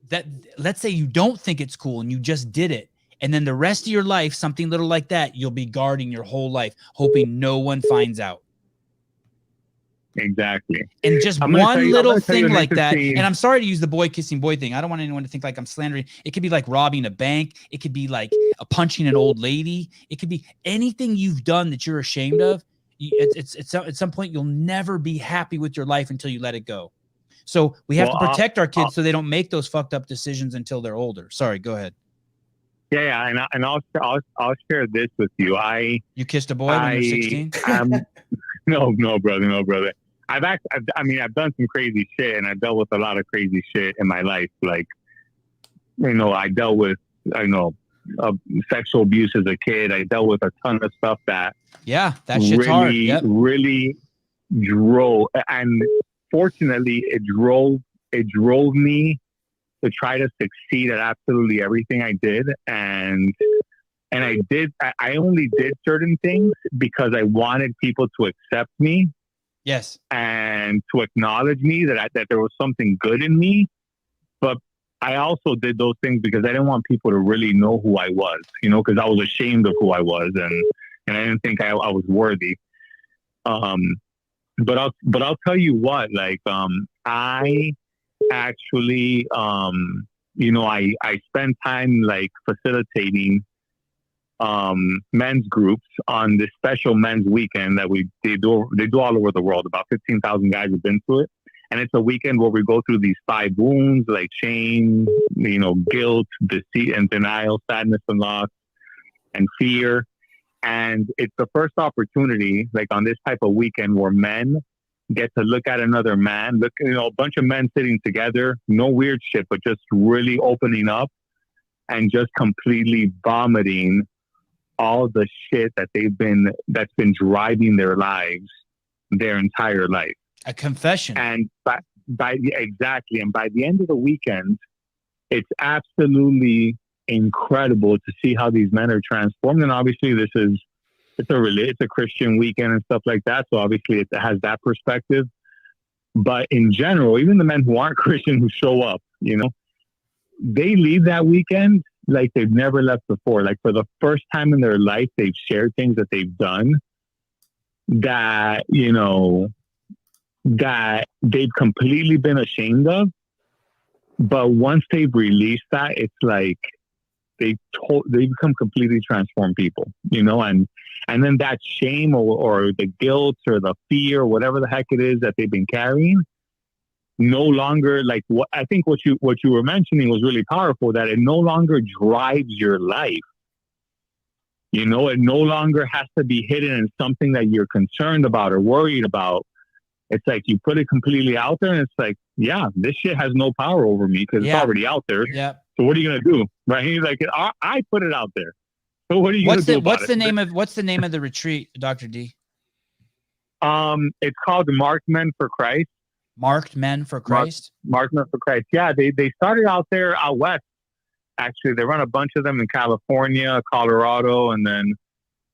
that, let's say you don't think it's cool and you just did it, and then the rest of your life, something little like that, you'll be guarding your whole life, hoping no one finds out. Exactly. And just one little thing like that. And I'm sorry to use the boy kissing boy thing. I don't want anyone to think like I'm slandering. It could be like robbing a bank. It could be like punching an old lady. It could be anything you've done that you're ashamed of. At some point, you'll never be happy with your life until you let it go. So we have to protect our kids so they don't make those fucked up decisions until they're older. Sorry, go ahead. Yeah, and I'll share this with you. You kissed a boy when you were 16? No, brother. I've done some crazy shit, and I've dealt with a lot of crazy shit in my life. Like, I dealt with, sexual abuse as a kid. I dealt with a ton of stuff that shit's hard. Yep. Really drove, and fortunately, it drove me to try to succeed at absolutely everything I did, and I only did certain things because I wanted people to accept me. Yes. And to acknowledge me that there was something good in me. But I also did those things because I didn't want people to really know who I was, because I was ashamed of who I was, and I didn't think I was worthy. But I'll tell you what, like, I actually, I spend time like facilitating men's groups on this special men's weekend that they do all over the world. About 15,000 guys have been to it, and it's a weekend where we go through these 5 wounds, like shame, guilt, deceit and denial, sadness and loss, and fear. And it's the first opportunity, like on this type of weekend, where men get to look at another man, a bunch of men sitting together, no weird shit, but just really opening up and just completely vomiting all the shit that's been driving their lives their entire life. A confession. And exactly. And by the end of the weekend, it's absolutely incredible to see how these men are transformed. And obviously it's a Christian weekend and stuff like that. So obviously it has that perspective. But in general, even the men who aren't Christian who show up, they leave that weekend like they've never left before. Like for the first time in their life, they've shared things that they've done that, that they've completely been ashamed of. But once they've released that, it's like they become completely transformed people, and then that shame or the guilt or the fear, whatever the heck it is that they've been carrying, no longer, like what I think what you were mentioning was really powerful, that it no longer drives your life. It no longer has to be hidden in something that you're concerned about or worried about. It's like you put it completely out there, and it's like, yeah, this shit has no power over me because it's already out there. Yeah. So what are you gonna do, right? He's like, I put it out there. So what are you gonna do about it? What's the name of the retreat, Dr. D? It's called Marked Men for Christ. Marked Men for Christ? Marked Men for Christ. Yeah, they started out there out west. Actually, they run a bunch of them in California, Colorado, and then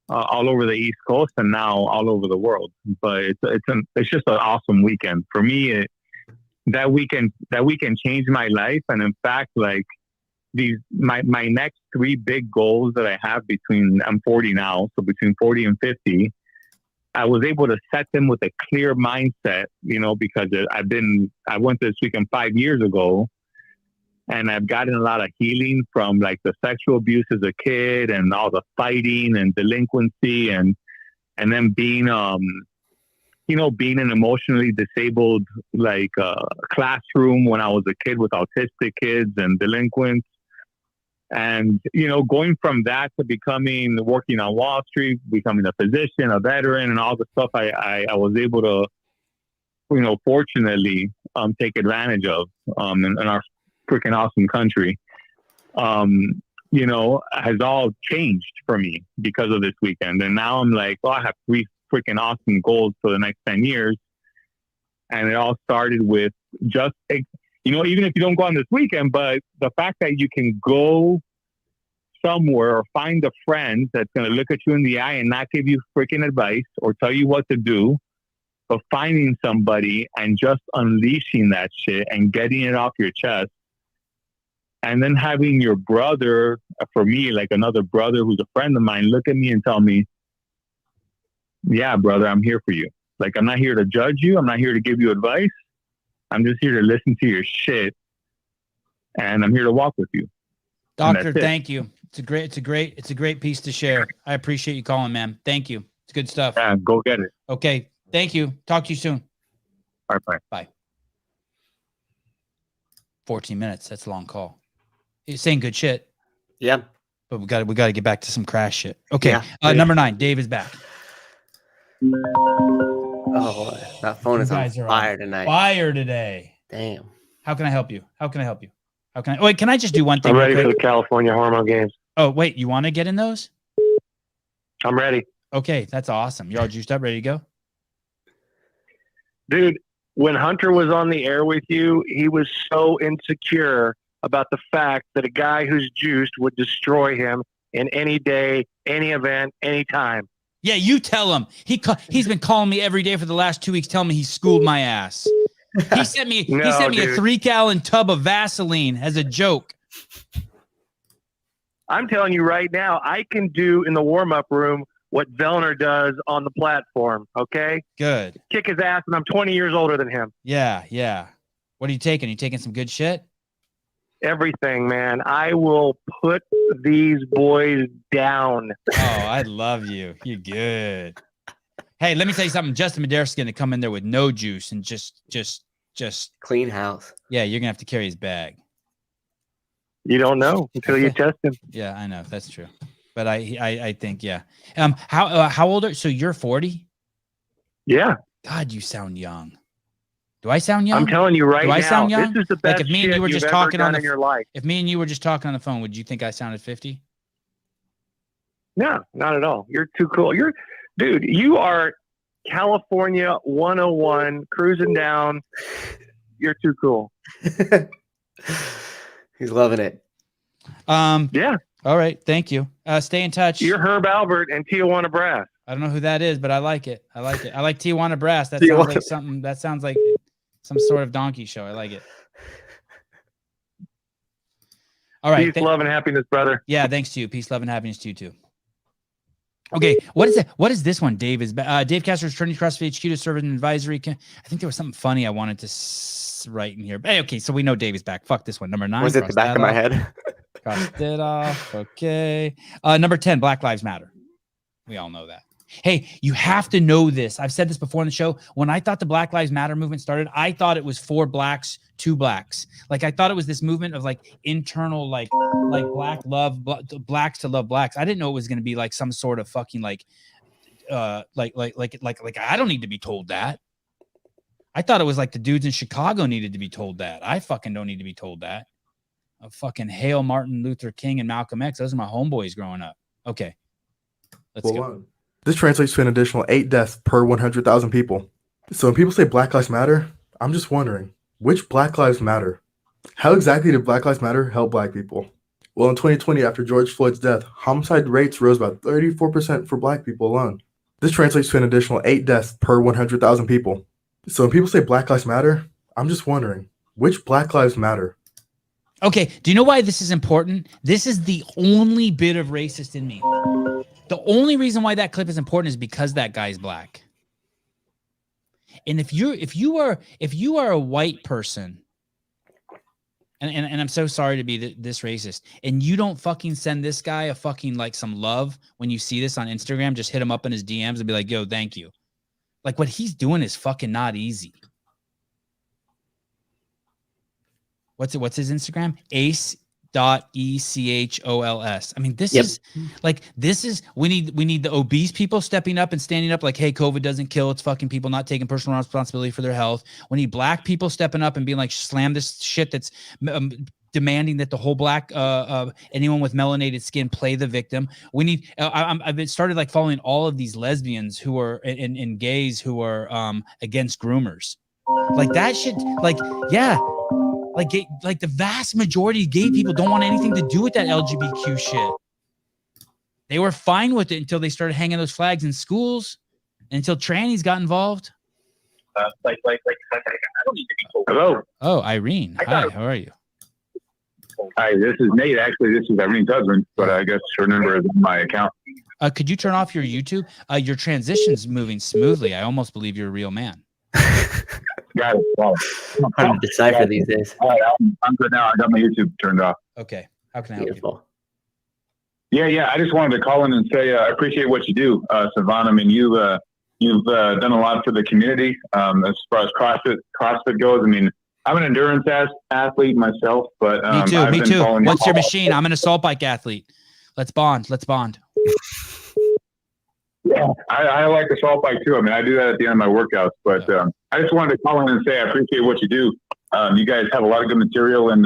all over the East Coast, and now all over the world. But it's just an awesome weekend for me. That weekend changed my life, and in fact, like my next 3 big goals that I have I'm 40 now, so between 40 and 50. I was able to set them with a clear mindset, because I went this weekend 5 years ago, and I've gotten a lot of healing from like the sexual abuse as a kid and all the fighting and delinquency and then being, being an emotionally disabled, like classroom when I was a kid with autistic kids and delinquents. And, going from that to working on Wall Street, becoming a physician, a veteran, and all the stuff I was able to, fortunately, take advantage of in our freaking awesome country, has all changed for me because of this weekend. And now I'm like, I have 3 freaking awesome goals for the next 10 years. And it all started with just, even if you don't go on this weekend, but the fact that you can go somewhere or find a friend that's going to look at you in the eye and not give you freaking advice or tell you what to do, but finding somebody and just unleashing that shit and getting it off your chest. And then having your brother, for me, like another brother who's a friend of mine, look at me and tell me, yeah, brother, I'm here for you. Like, I'm not here to judge you. I'm not here to give you advice. I'm just here to listen to your shit. And I'm here to walk with you. Doctor, thank you. It's a great piece to share. I appreciate you calling, man. Thank you. It's good stuff. Yeah, go get it. Okay. Thank you. Talk to you soon. All right, bye. Bye. 14 minutes. That's a long call. He's saying good shit. Yeah. But we got to get back to some crash shit. Okay. Yeah. Number 9, Dave is back. Oh, that phone is on fire tonight. Fire today. Damn. How can I help you? Wait, can I just do one thing? I'm ready for the California Hormone Games. Oh, wait, you want to get in those? I'm ready. Okay, that's awesome. You're all juiced up, ready to go? Dude, when Hunter was on the air with you, he was so insecure about the fact that a guy who's juiced would destroy him in any day, any event, any time. Yeah, you tell him. He's been calling me every day for the last 2 weeks, telling me he schooled my ass. He sent me a 3-gallon tub of Vaseline as a joke. I'm telling you right now, I can do in the warm-up room what Zellner does on the platform, okay? Good. Kick his ass, and I'm 20 years older than him. Yeah. What are you taking? Are you taking some good shit? Everything, man. I will put these boys down. Oh, I love you. You're good. Hey, let me tell you something. Justin Medeiros going to come in there with no juice and just clean house. Yeah, you're gonna have to carry his bag. You don't know until you test him. Yeah, I know that's true. But I think yeah. How old are so you're 40? Yeah. God, you sound young. Do I sound young? I'm telling you right now. Do I sound young? This is the best like if me and you were just you've talking ever on done in your life. If me and you were just talking on the phone, would you think I sounded 50? No, not at all. You're too cool. Dude, you are California 101 cruising down. You're too cool. He's loving it. Yeah. All right. Thank you. Stay in touch. You're Herb Albert and Tijuana Brass. I don't know who that is, but I like it. I like Tijuana Brass. That sounds like something. That sounds like some sort of donkey show. I like it. All right. Peace, love, and happiness, brother. Yeah. Thanks to you. Peace, love, and happiness to you too. Okay, what is it? What is this one? Dave Castro's Trinity CrossFit HQ to serve as an advisory. I think there was something funny I wanted to write in here. Hey, okay, so we know Dave is back. Fuck this one. Number 9. Was it the back of my head? Crossed it off. Okay. Number 10, Black Lives Matter. We all know that. Hey, you have to know this. I've said this before in the show. When I thought the Black Lives Matter movement started, I thought it was for blacks to blacks. Like I thought it was this movement of like internal, like black love, blacks to love blacks. I didn't know it was going to be like some sort of fucking like I don't need to be told that. I thought it was like the dudes in Chicago needed to be told that. I fucking don't need to be told that. Fucking hail Martin Luther King and Malcolm X. Those are my homeboys growing up. Okay. Let's go. This translates to an additional 8 deaths per 100,000 people. So when people say Black Lives Matter, I'm just wondering, which Black Lives Matter? How exactly did Black Lives Matter help black people? Well, in 2020, after George Floyd's death, homicide rates rose by 34% for black people alone. This translates to an additional 8 deaths per 100,000 people. So when people say Black Lives Matter, I'm just wondering, which Black Lives Matter? Okay, do you know why this is important? This is the only bit of racist in me. The only reason why that clip is important is because that guy's black. And if you are a white person, and I'm so sorry to be this racist, and you don't fucking send this guy a fucking like some love when you see this on Instagram, just hit him up in his DMs and be like, yo, thank you. Like what he's doing is fucking not easy. What's his Instagram? Ace ECHOLS. I mean, this is we need the obese people stepping up and standing up like, hey, COVID doesn't kill. It's fucking people not taking personal responsibility for their health. We need black people stepping up and being like, slam this shit that's demanding that the whole black anyone with melanated skin play the victim. We need I've started like following all of these lesbians who are and gays who are against groomers. Like that shit, like, yeah. Like the vast majority of gay people don't want anything to do with that LGBTQ shit. They were fine with it until they started hanging those flags in schools, and until trannies got involved. I don't need to be told. Hello. Oh, Irene. Hi, how are you? Hi, this is Nate. Actually, this is Irene's husband, but I guess her number is on my account. Could you turn off your YouTube? Your transition's moving smoothly. I almost believe you're a real man. Got it. Well, hard to decipher these days. All right, I'm good now. I got my YouTube turned off. Okay. How can I help you? Yeah. I just wanted to call in and say I appreciate what you do, Sevan. I mean, you've done a lot for the community as far as CrossFit goes. I mean, I'm an endurance athlete myself, but me too. What's your machine? I'm an assault bike athlete. Let's bond. Yeah, I like assault bike too. I mean, I do that at the end of my workouts, but I just wanted to call in and say I appreciate what you do. You guys have a lot of good material, and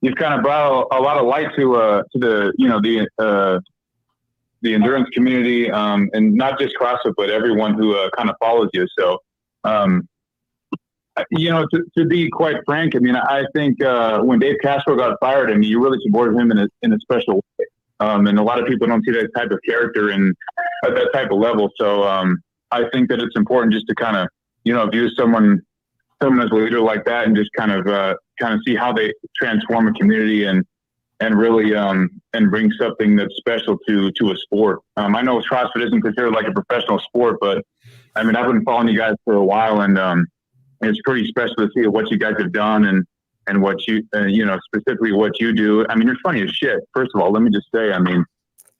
you've kind of brought a lot of light to the the endurance community, and not just CrossFit, but everyone who kind of follows you. So, to be quite frank, I mean, I think when Dave Castro got fired, I mean, you really supported him in a special way. And a lot of people don't see that type of character at that type of level. So I think that it's important just to kind of, view someone as a leader like that, and just kind of see how they transform a community and really and bring something that's special to a sport. I know CrossFit isn't considered like a professional sport, but I mean, I've been following you guys for a while, and it's pretty special to see what you guys have done and what you, specifically what you do. I mean, you're funny as shit. First of all, let me just say, I mean,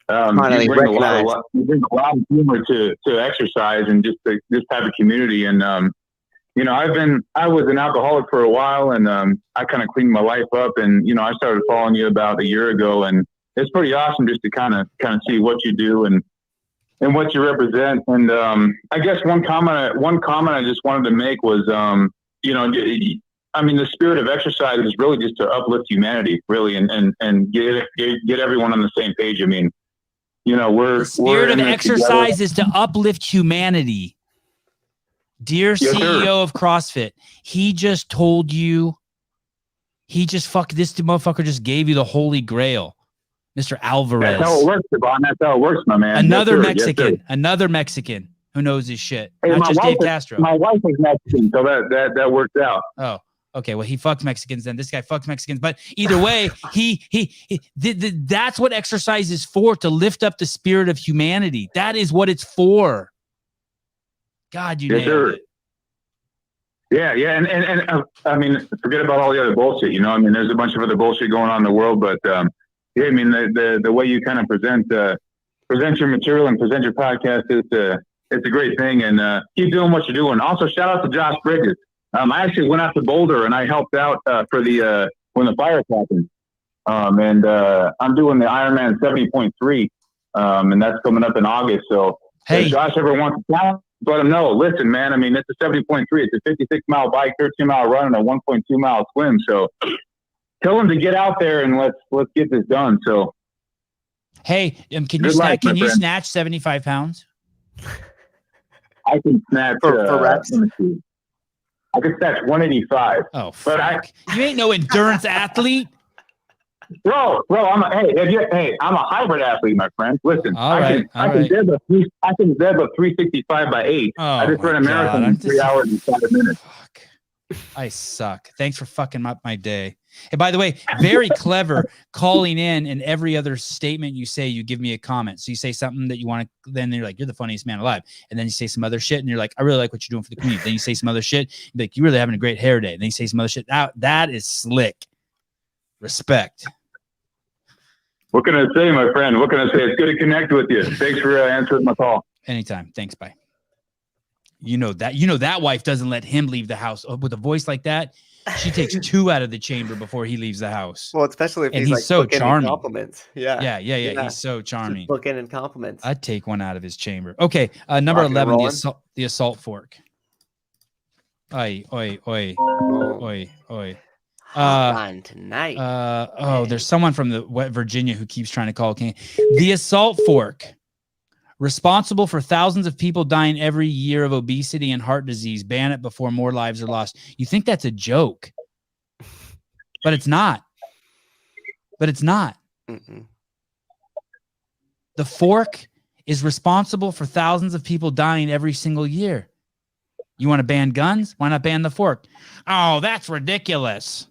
you bring a lot of humor to exercise and just this type of community. And, I was an alcoholic for a while, and I kind of cleaned my life up, and, I started following you about a year ago, and it's pretty awesome just to kind of see what you do and what you represent. And I guess one comment I just wanted to make was, I mean, the spirit of exercise is really just to uplift humanity, really, and get everyone on the same page. I mean, the spirit of exercise is to uplift humanity. Dear CEO of CrossFit, he just told you, this motherfucker just gave you the holy grail, Mr. Alvarez. That's how it works, Devon. That's how it works, my man. Another Mexican who knows his shit. Hey, not just Dave Castro. My wife is Mexican, so that works out. Oh. Okay, well, he fucks Mexicans then. This guy fucks Mexicans. But either way, that's what exercise is for, to lift up the spirit of humanity. That is what it's for. God, you nailed it. Yeah. And I mean, forget about all the other bullshit, I mean, there's a bunch of other bullshit going on in the world, but I mean, the way you kind of present your material and present your podcast it's a great thing, and keep doing what you're doing. Also, shout out to Josh Bridges. I actually went out to Boulder and I helped out for the when the fire happened. And I'm doing the Ironman 70.3, and that's coming up in August. So if Josh ever wants to challenge, let him know. Listen, man, I mean, it's a 70.3. It's a 56-mile bike, 13-mile run, and a 1.2-mile swim. So tell him to get out there and let's get this done. So, hey, can you snatch 75 pounds? I can snatch for reps. I could snatch 185. Oh, fuck. You ain't no endurance athlete. Bro, I'm a hybrid athlete, my friend. Listen, I can deadlift a 365 by 8. I just ran a marathon in 3 hours and 5 minutes. Fuck. I suck. Thanks for fucking up my day. And by the way, very clever calling in, and every other statement you say, you give me a comment. So you say something that you want to, then you're like, you're the funniest man alive. And then you say some other shit and you're like, I really like what you're doing for the community. Then you say some other shit. You're like, you're really having a great hair day. And then you say some other shit. That is slick. Respect. What can I say, my friend? What can I say? It's good to connect with you. Thanks for answering my call. Anytime. Thanks. Bye. You know that wife doesn't let him leave the house with a voice like that. She takes 2 out of the chamber before he leaves the house. Well, especially if and he's like so bookending charming. compliments. Yeah. Yeah. He's so charming. Bookending compliments. I'd take 1 out of his chamber. Okay, number Rocking and 11, rolling. the assault fork. Oi. Hotline tonight. There's someone from the Virginia who keeps trying to call King. The assault fork, responsible for thousands of people dying every year of obesity and heart disease. Ban it before more lives are lost. You think that's a joke, but it's not. Mm-mm. The fork is responsible for thousands of people dying every single year. You want to ban guns? Why not ban the fork? Oh, that's ridiculous.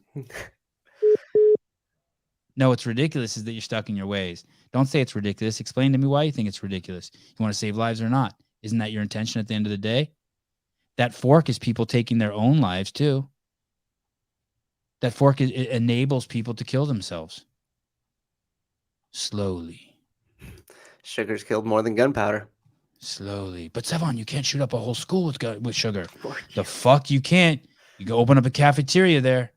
No, what's ridiculous is that you're stuck in your ways. Don't say it's ridiculous. Explain to me why you think it's ridiculous. You want to save lives or not? Isn't that your intention at the end of the day? That fork is people taking their own lives too. That fork it enables people to kill themselves. Slowly. Sugar's killed more than gunpowder. Slowly. But Sevan, you can't shoot up a whole school with sugar. The fuck you can't. You go open up a cafeteria there.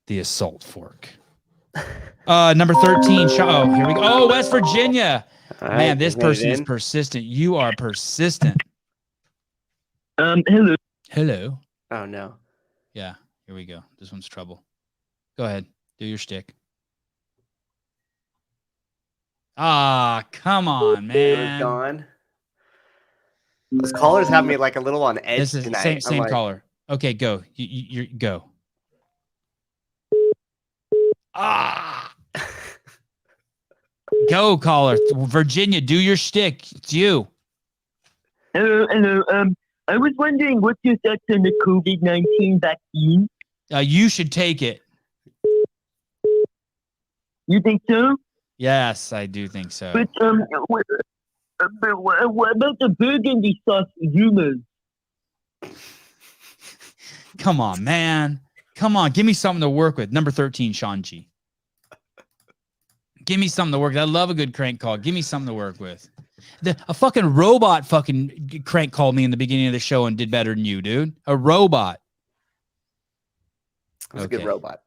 The assault fork. Number 13. Oh, here we go. Oh, West Virginia. Right, man, this person is in. persistent. You are persistent. Hello. Hello. Oh no. Yeah, here we go. This one's trouble. Go ahead. Do your shtick. Ah, come on, man. Gone. Those callers have me like a little on edge This is tonight. same like, caller. Okay, go. You go. Ah. Go, caller. Virginia, do your shtick. It's you. Hello. I was wondering what's your thoughts on the COVID-19 vaccine? You should take it. You think so? Yes, I do think so. But what about the burgundy sauce humors? Come on, man. Come on. Give me something to work with. Number 13, Sean G. Give me something to work with. I love a good crank call. Give me something to work with. A fucking robot fucking crank called me in the beginning of the show and did better than you, dude. A robot. It was a good robot.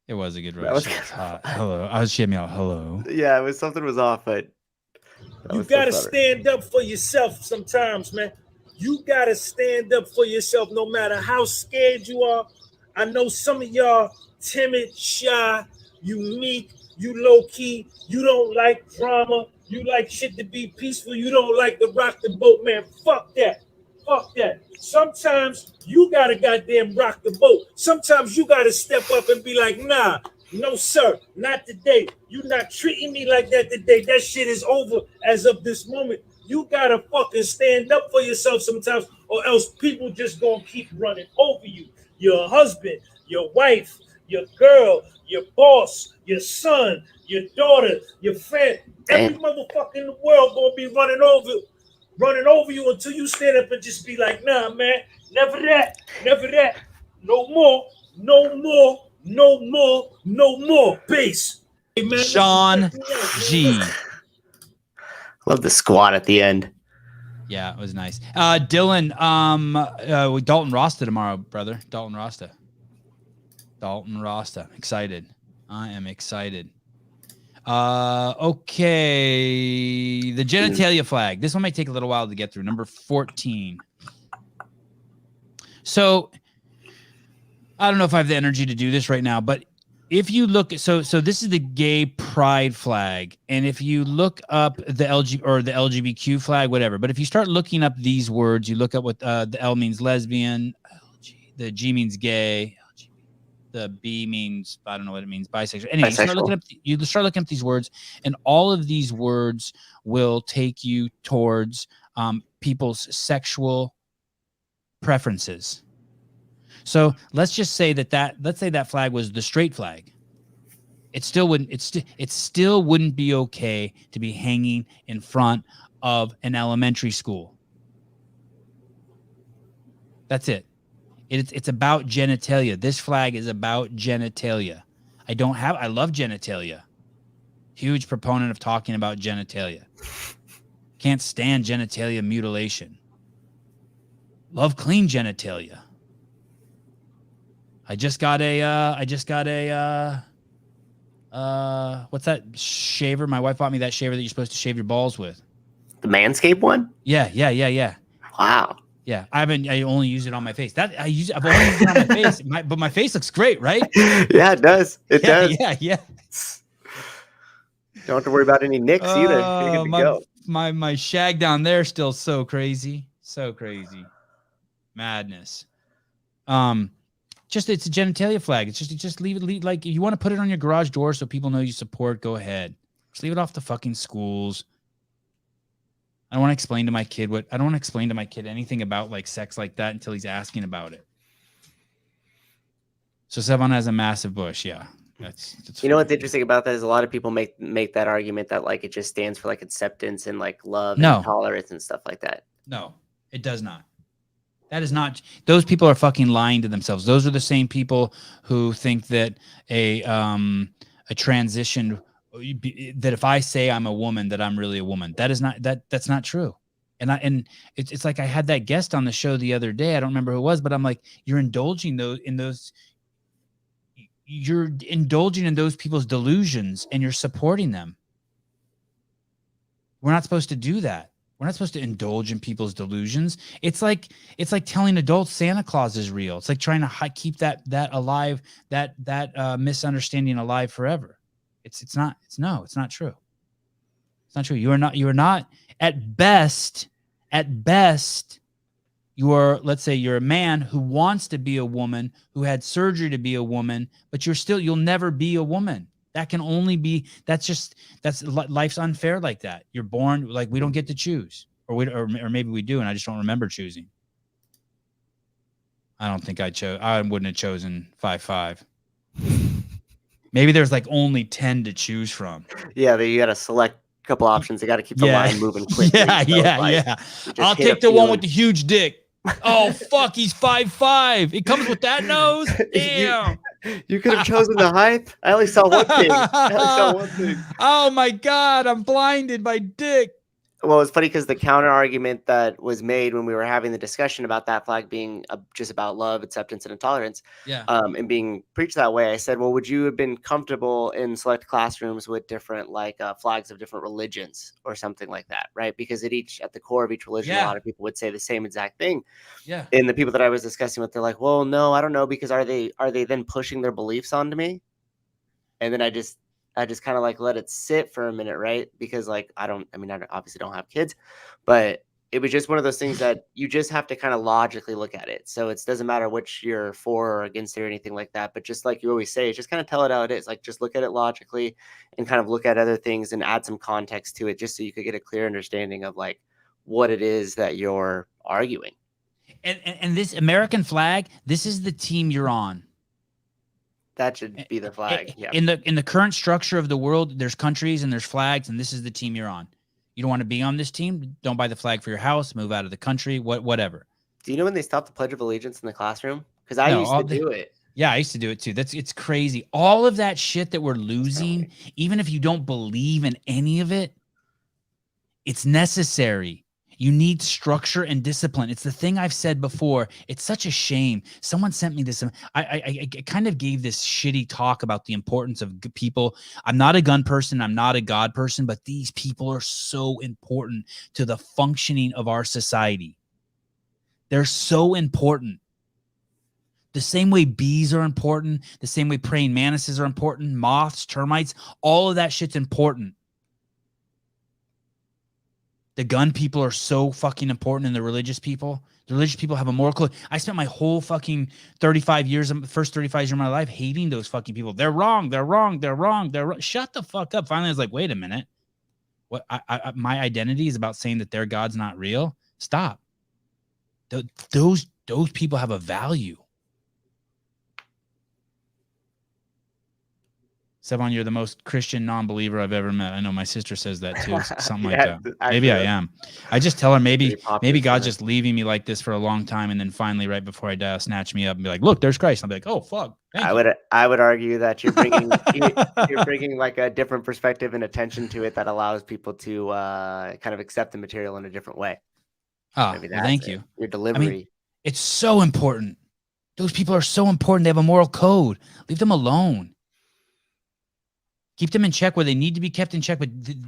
It was a good That robot. was- She was hot. Hello. She had me out. Hello. Yeah, it was something was off, but You gotta stand up for yourself sometimes, man. You gotta stand up for yourself no matter how scared you are. I know some of y'all timid, shy, you meek, you low-key, you don't like drama, you like shit to be peaceful, you don't like to rock the boat, man. Fuck that. Fuck that. Sometimes you gotta goddamn rock the boat. Sometimes you gotta step up and be like, nah, no, sir, not today. You're not treating me like that today. That shit is over as of this moment. You gotta fucking stand up for yourself sometimes, or else people just gonna keep running over you. Your husband, your wife, your girl, your boss, your son, your daughter, your friend, every motherfucker in the world gonna be running over you until you stand up and just be like, nah, man, never that, no more, bass. Hey, man, Sean G. love the squat at the end. Yeah, it was nice. Dylan, with Dalton Rasta tomorrow, brother. Dalton Rasta. Excited. I am excited. Okay. The genitalia flag. This one might take a little while to get through. Number 14. So I don't know if I have the energy to do this right now, but if you look, so this is the gay pride flag, and if you look up the LGBTQ flag, whatever, but if you start looking up these words, you look up what the L means lesbian, the G means gay, the B means, I don't know what it means, bisexual. Anyway, you start looking up these words, and all of these words will take you towards people's sexual preferences. So let's just say let's say that flag was the straight flag. It still wouldn't be okay to be hanging in front of an elementary school. That's it. It's about genitalia. This flag is about genitalia. I love genitalia. Huge proponent of talking about genitalia. Can't stand genitalia mutilation. Love clean genitalia. I just got a what's that shaver? My wife bought me that shaver that you're supposed to shave your balls with. The Manscaped one? Yeah. Wow. Yeah, I only use it on my face. I've only used it on my face. But my face looks great, right? Yeah, it does. It does. Yeah. Don't have to worry about any nicks either. You're good to go. My shag down there is still so crazy. So crazy. Madness. Just it's a genitalia flag. It's just leave it like if you want to put it on your garage door so people know you support, go ahead. Just leave it off the fucking schools. I don't want to explain to my kid anything about like sex like that until he's asking about it. So Sevan has a massive bush, yeah. That's you know what's interesting about that is a lot of people make that argument that like it just stands for like acceptance and like love and tolerance and stuff like that. No, it does not. That is not. Those people are fucking lying to themselves. Those are the same people who think that a transition, that if I say I'm a woman, that I'm really a woman. That is not that's not true. And it's like I had that guest on the show the other day. I don't remember who it was, but I'm like, you're indulging in those people's delusions and you're supporting them. We're not supposed to do that. We're not supposed to indulge in people's delusions. It's like telling adults Santa Claus is real. It's like trying to keep that alive, that misunderstanding alive forever. It's not true. It's not true. You are not at best, let's say you're a man who wants to be a woman, who had surgery to be a woman, but you'll never be a woman. That can only be, that's life's unfair like that. You're born, like we don't get to choose, or maybe we do, and I just don't remember choosing. I don't think I wouldn't have chosen 5'5". Maybe there's like only 10 to choose from. Yeah, you got to select a couple options. They got to keep the line moving quickly. Yeah. I'll take the one with the huge dick. Oh, fuck, he's 5'5". It comes with that nose? Damn. You could have chosen the Hive. I only saw one thing. Oh, my God. I'm blinded by dick. Well, it's funny because the counter argument that was made when we were having the discussion about that flag being just about love, acceptance, and intolerance, and being preached that way, I said, well, would you have been comfortable in select classrooms with different flags of different religions or something like that, right? Because at the core of each religion, a lot of people would say the same exact thing. Yeah. And the people that I was discussing with, they're like, well, no, I don't know, because are they then pushing their beliefs onto me? And then I just kind of like let it sit for a minute, right? Because I obviously don't have kids, but it was just one of those things that you just have to kind of logically look at it. So it doesn't matter which you're for or against it or anything like that. But just like you always say, just kind of tell it how it is. Like just look at it logically and kind of look at other things and add some context to it, just so you could get a clear understanding of like what it is that you're arguing. And this American flag, this is the team you're on. That should be the flag. Yeah. In the current structure of the world, there's countries and there's flags, and this is the team you're on. You don't want to be on this team? Don't buy the flag for your house. Move out of the country. Whatever. Do you know when they stopped the Pledge of Allegiance in the classroom? Because I used to do it. Yeah, I used to do it too. It's crazy. All of that shit that we're losing, even if you don't believe in any of it, it's necessary. You need structure and discipline. It's the thing I've said before. It's such a shame. Someone sent me this. I kind of gave this shitty talk about the importance of people. I'm not a gun person. I'm not a God person, but these people are so important to the functioning of our society. They're so important. The same way bees are important, the same way praying mantises are important, moths, termites, all of that shit's important. The gun people are so fucking important, and the religious people have a moral code. I spent my whole fucking first 35 years of my life hating those fucking people. They're wrong. Shut the fuck up. Finally, I was like, wait a minute. What? My identity is about saying that their God's not real. Stop. Those people have a value. Sevan, you're the most Christian non-believer I've ever met. I know my sister says that too, something like that. Maybe I am. I just tell her maybe God's just leaving me like this for a long time, and then finally, right before I die, I'll snatch me up and be like, "Look, there's Christ." I'll be like, "Oh fuck." I would argue that you're bringing you're bringing like a different perspective and attention to it that allows people to kind of accept the material in a different way. Oh, well, thank you. Your delivery. I mean, it's so important. Those people are so important. They have a moral code. Leave them alone. Keep them in check where they need to be kept in check,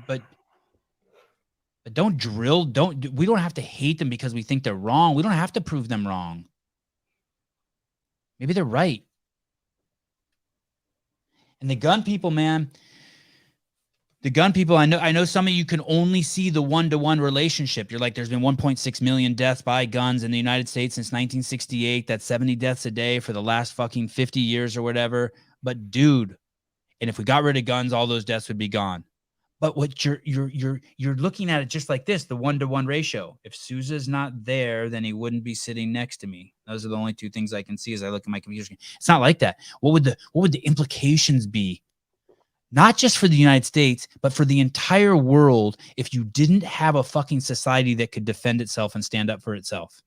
but don't drill. We don't have to hate them because we think they're wrong. We don't have to prove them wrong. Maybe they're right. And the gun people, man. The gun people, I know some of you can only see the one-to-one relationship. You're like, there's been 1.6 million deaths by guns in the United States since 1968. That's 70 deaths a day for the last fucking 50 years or whatever. But dude, and if we got rid of guns, all those deaths would be gone. But what you're looking at it just like this, the one-to-one ratio. If Sousa's not there, then he wouldn't be sitting next to me. Those are the only two things I can see as I look at my computer screen. It's not like that. What would the implications be? Not just for the United States, but for the entire world if you didn't have a fucking society that could defend itself and stand up for itself.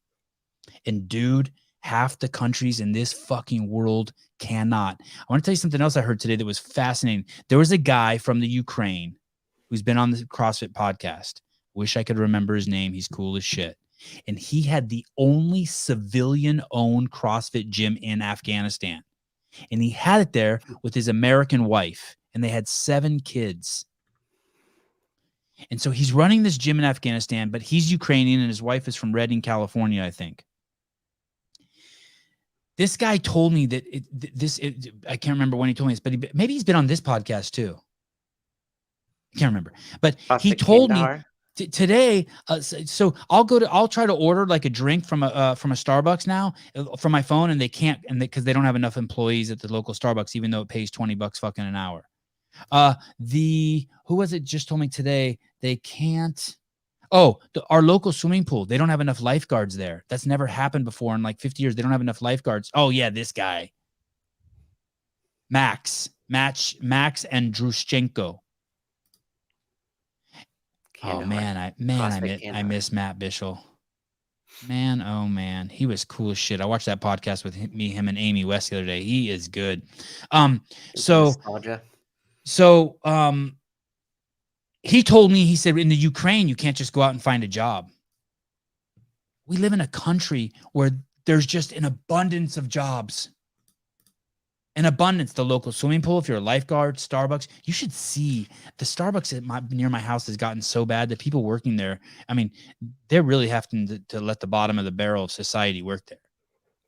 And dude, half the countries in this fucking world cannot. I want to tell you something else I heard today that was fascinating. There was a guy from the Ukraine who's been on the CrossFit podcast. Wish I could remember his name. He's cool as shit. And he had the only civilian-owned CrossFit gym in Afghanistan. And he had it there with his American wife. And they had 7 kids. And so he's running this gym in Afghanistan, but he's Ukrainian and his wife is from Redding, California, I think. This guy told me that I can't remember when he told me this, but maybe he's been on this podcast too. I can't remember, but he told me today. So I'll try to order like a drink from a Starbucks now from my phone, and they can't, because they don't have enough employees at the local Starbucks, even though it pays $20 fucking an hour. Who was it just told me today they can't. Our local swimming pool, they don't have enough lifeguards there. That's never happened before in like 50 years. They don't have enough lifeguards. Oh yeah, this guy Max and Drushchenko. Oh man, I miss Matt Bishel. Man, oh man, he was cool as shit. I watched that podcast with him and Amy West the other day. He is good. He told me, he said, in the Ukraine, you can't just go out and find a job. We live in a country where there's just an abundance of jobs. An abundance. The local swimming pool, if you're a lifeguard, Starbucks, you should see the Starbucks near my house has gotten so bad that people working there, I mean, they're really having to let the bottom of the barrel of society work there.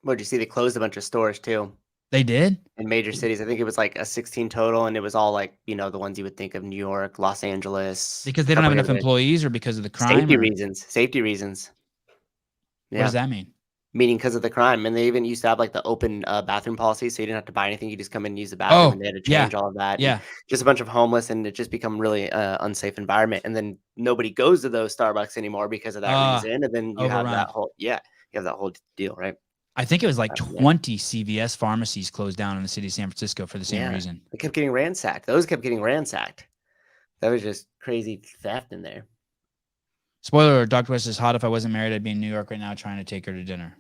Well, did you see they closed a bunch of stores too? They did? In major cities. I think it was like a 16 total, and it was all like, the ones you would think of: New York, Los Angeles. Because they don't have enough employees, or because of the crime? Safety reasons. Yeah. What does that mean? Meaning because of the crime. And they even used to have like the open bathroom policy, so you didn't have to buy anything. You just come in and use the bathroom, and they had to change all of that. Yeah. Just a bunch of homeless, and it just become really unsafe environment. And then nobody goes to those Starbucks anymore because of that reason. And then you have that whole deal, right? I think it was like 20 CVS pharmacies closed down in the city of San Francisco for the same reason. They kept getting ransacked. Those kept getting ransacked. That was just crazy theft in there. Spoiler alert, Dr. West is hot. If I wasn't married, I'd be in New York right now trying to take her to dinner.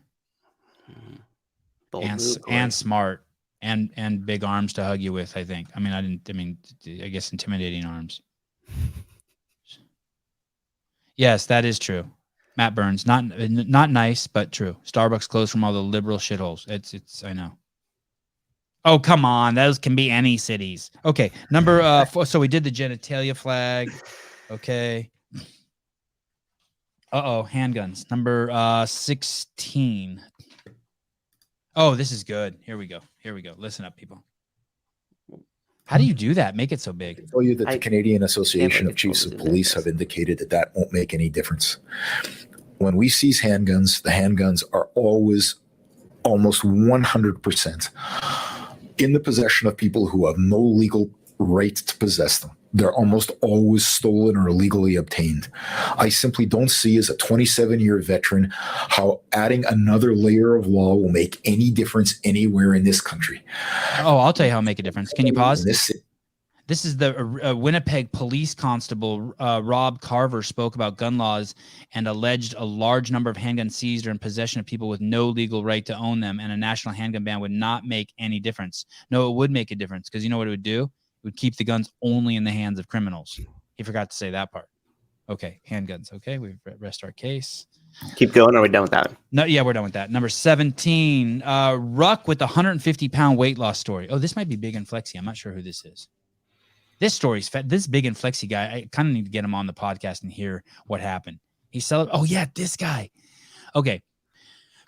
And smart and big arms to hug you with, I think. I guess intimidating arms. Yes, that is true. Matt Burns, not nice, but true. Starbucks closed from all the liberal shitholes. It's I know. Oh, come on. Those can be any cities. Okay. Number 4. So we did the genitalia flag. Okay. Handguns. Number 16. Oh, this is good. Here we go. Listen up, people. How do you do that? Make it so big. I tell you that the Canadian Association of Chiefs of Police have indicated that won't make any difference. When we seize handguns, the handguns are always almost 100% in the possession of people who have no legal right to possess them. They're almost always stolen or illegally obtained. I simply don't see, as a 27-year veteran, how adding another layer of law will make any difference anywhere in this country. Oh, I'll tell you how it'll make a difference. Can you pause? This is the Winnipeg police constable, Rob Carver, spoke about gun laws and alleged a large number of handguns seized or in possession of people with no legal right to own them, and a national handgun ban would not make any difference. No, it would make a difference, because you know what it would do? It would keep the guns only in the hands of criminals. He forgot to say that part. Okay, handguns. Okay, we've rest our case. Keep going, or are we done with that one? No, yeah, we're done with that. Number 17, Ruck with the 150-pound weight loss story. Oh, this might be Big and Flexi. I'm not sure who this is. This story's fat. This Big and Flexi guy, I kind of need to get him on the podcast and hear what happened. Oh yeah, this guy. Okay.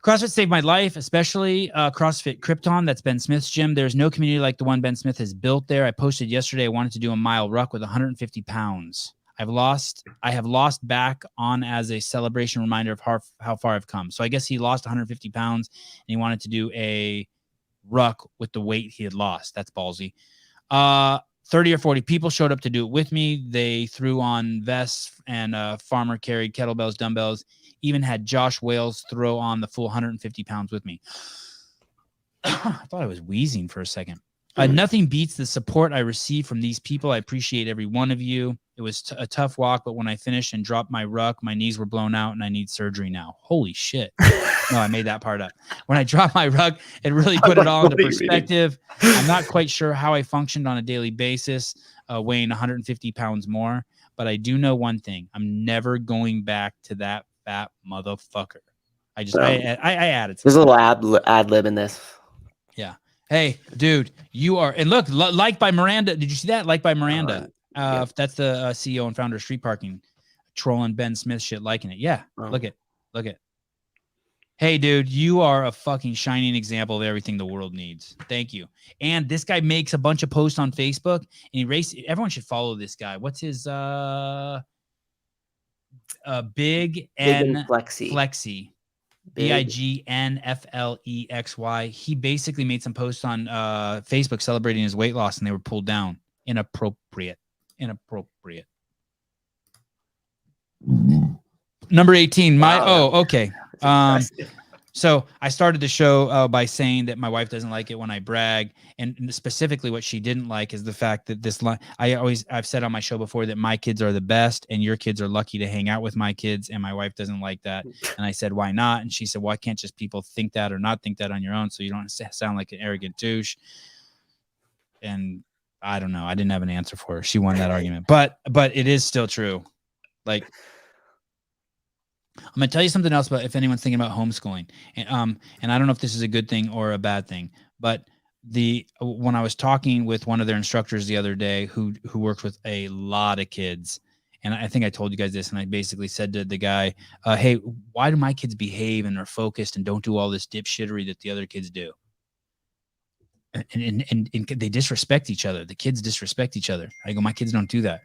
CrossFit saved my life, especially CrossFit Krypton. That's Ben Smith's gym. There's no community like the one Ben Smith has built there. I posted yesterday I wanted to do a mile ruck with 150 pounds. I have lost back on as a celebration reminder of how far I've come. So I guess he lost 150 pounds and he wanted to do a ruck with the weight he had lost. That's ballsy. 30 or 40 people showed up to do it with me. They threw on vests and farmer carried kettlebells, dumbbells, even had Josh Wales throw on the full 150 pounds with me. I thought I was wheezing for a second. Nothing beats the support I received from these people. I appreciate every one of you. It was a tough walk, but when I finished and dropped my ruck, my knees were blown out and I need surgery now. Holy shit. No, I made that part up. When I dropped my ruck, it really put it all into perspective. I'm not quite sure how I functioned on a daily basis, weighing 150 pounds more, but I do know one thing. I'm never going back to that fat motherfucker. I added something. There's a little ad lib in this. Yeah. Hey, dude, you are, and look, liked by Miranda. Did you see that? Liked by Miranda. Yeah. That's the CEO and founder of Street Parking, trolling Ben Smith shit, liking it. Yeah. Look at. Hey, dude, you are a fucking shining example of everything the world needs. Thank you. And this guy makes a bunch of posts on Facebook, and everyone should follow this guy. What's his Big and Flexi. BIGNFLEXY. He basically made some posts on Facebook celebrating his weight loss, and they were pulled down. Inappropriate. Number 18. Okay. So I started the show by saying that my wife doesn't like it when I brag, and specifically what she didn't like is the fact that this line. I've said on my show before that my kids are the best, and your kids are lucky to hang out with my kids, and my wife doesn't like that. And I said, why not? And she said, why can't just people think that or not think that on your own, so you don't sound like an arrogant douche? And I don't know. I didn't have an answer for her. She won that argument, but it is still true. Like, I'm going to tell you something else about if anyone's thinking about homeschooling. And I don't know if this is a good thing or a bad thing, but when I was talking with one of their instructors the other day who works with a lot of kids, and I think I told you guys this, and I basically said to the guy, hey, why do my kids behave and are focused and don't do all this dipshittery that the other kids do? And they disrespect each other. The kids disrespect each other. I go, my kids don't do that.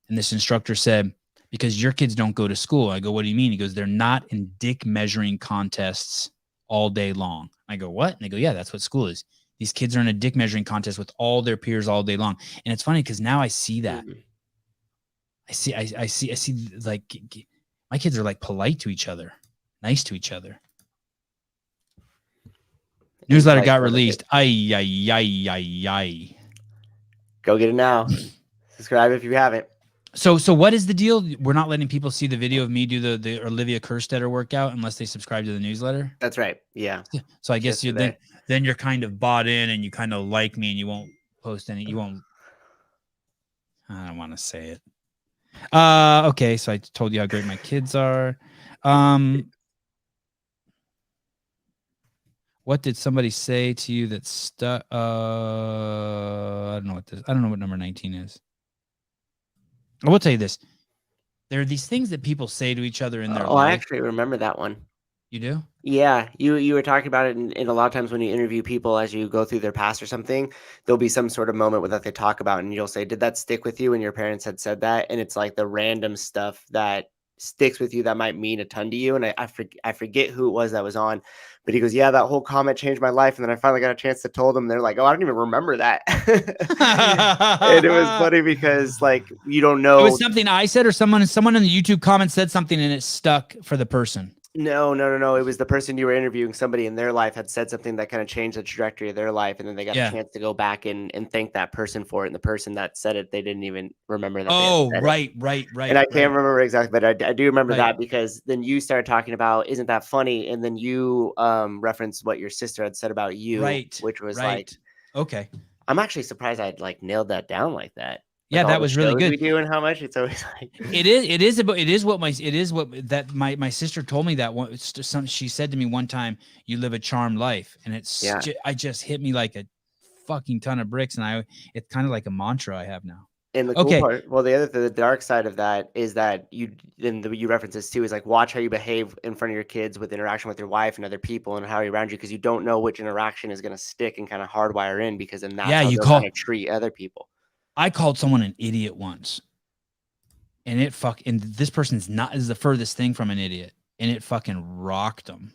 And this instructor said, because your kids don't go to school. I go, what do you mean? He goes, they're not in dick measuring contests all day long. I go, what? And they go, yeah, that's what school is. These kids are in a dick measuring contest with all their peers all day long. And it's funny because now I see that. I see like my kids are like polite to each other, nice to each other. Newsletter got released. Ay. Go get it now. Subscribe if you haven't. So what is the deal? We're not letting people see the video of me do the Olivia Kerstetter workout unless they subscribe to the newsletter. That's right. Yeah. So I guess then you're kind of bought in and you kind of like me and you won't post any. You won't. I don't want to say it. Okay. So I told you how great my kids are. What did somebody say to you that stuck? I don't know what number 19 is. I will tell you this. There are these things that people say to each other in their life. I actually remember that one. You do? Yeah. You were talking about it in a lot of times when you interview people as you go through their past or something, there'll be some sort of moment that they talk about and you'll say, did that stick with you when your parents had said that? And it's like the random stuff that sticks with you that might mean a ton to you. And I forget who it was that was on, but he goes, yeah, that whole comment changed my life. And then I finally got a chance to tell them. They're like, oh, I don't even remember that. And it was funny because like, you don't know. It was something I said or someone in the YouTube comments said something and it stuck for the person. No. It was the person you were interviewing. Somebody in their life had said something that kind of changed the trajectory of their life, and then they got a chance to go back and thank that person for it. And the person that said it, they didn't even remember that. Oh, they had said right. it. And I can't remember exactly, but I do remember that because then you started talking about, isn't that funny? And then you referenced what your sister had said about you, which was like, okay. I'm actually surprised I'd like nailed that down like that. Yeah, that was really good. We do and how much it's always like it is what my sister told me that one. She said to me one time, "You live a charmed life," and I just hit me like a fucking ton of bricks, and it's kind of like a mantra I have now. And the cool part, well, the dark side of that is that you reference this too, is like watch how you behave in front of your kids with interaction with your wife and other people and how you're around you, because you don't know which interaction is going to stick and kind of hardwire in, because then that's how you kind of treat other people. I called someone an idiot once, and and this person's is the furthest thing from an idiot, and it fucking rocked them.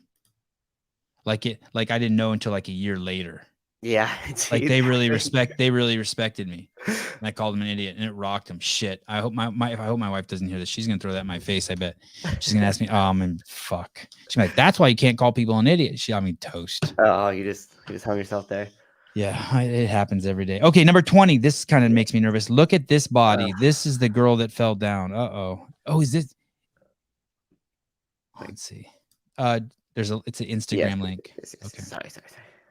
Like I didn't know until like a year later. Yeah, like they really respected me. And I called them an idiot, and it rocked them. Shit. I hope my wife doesn't hear this. She's gonna throw that in my face. I bet she's gonna ask me. Oh, man, fuck. She's like, that's why you can't call people an idiot. She got me toast. Oh, you just hung yourself there. Yeah, it happens every day. Okay, number 20. This kind of makes me nervous. Look at this body. This is the girl that fell down. Oh, is this? Let's see. It's an Instagram link. Okay. Sorry.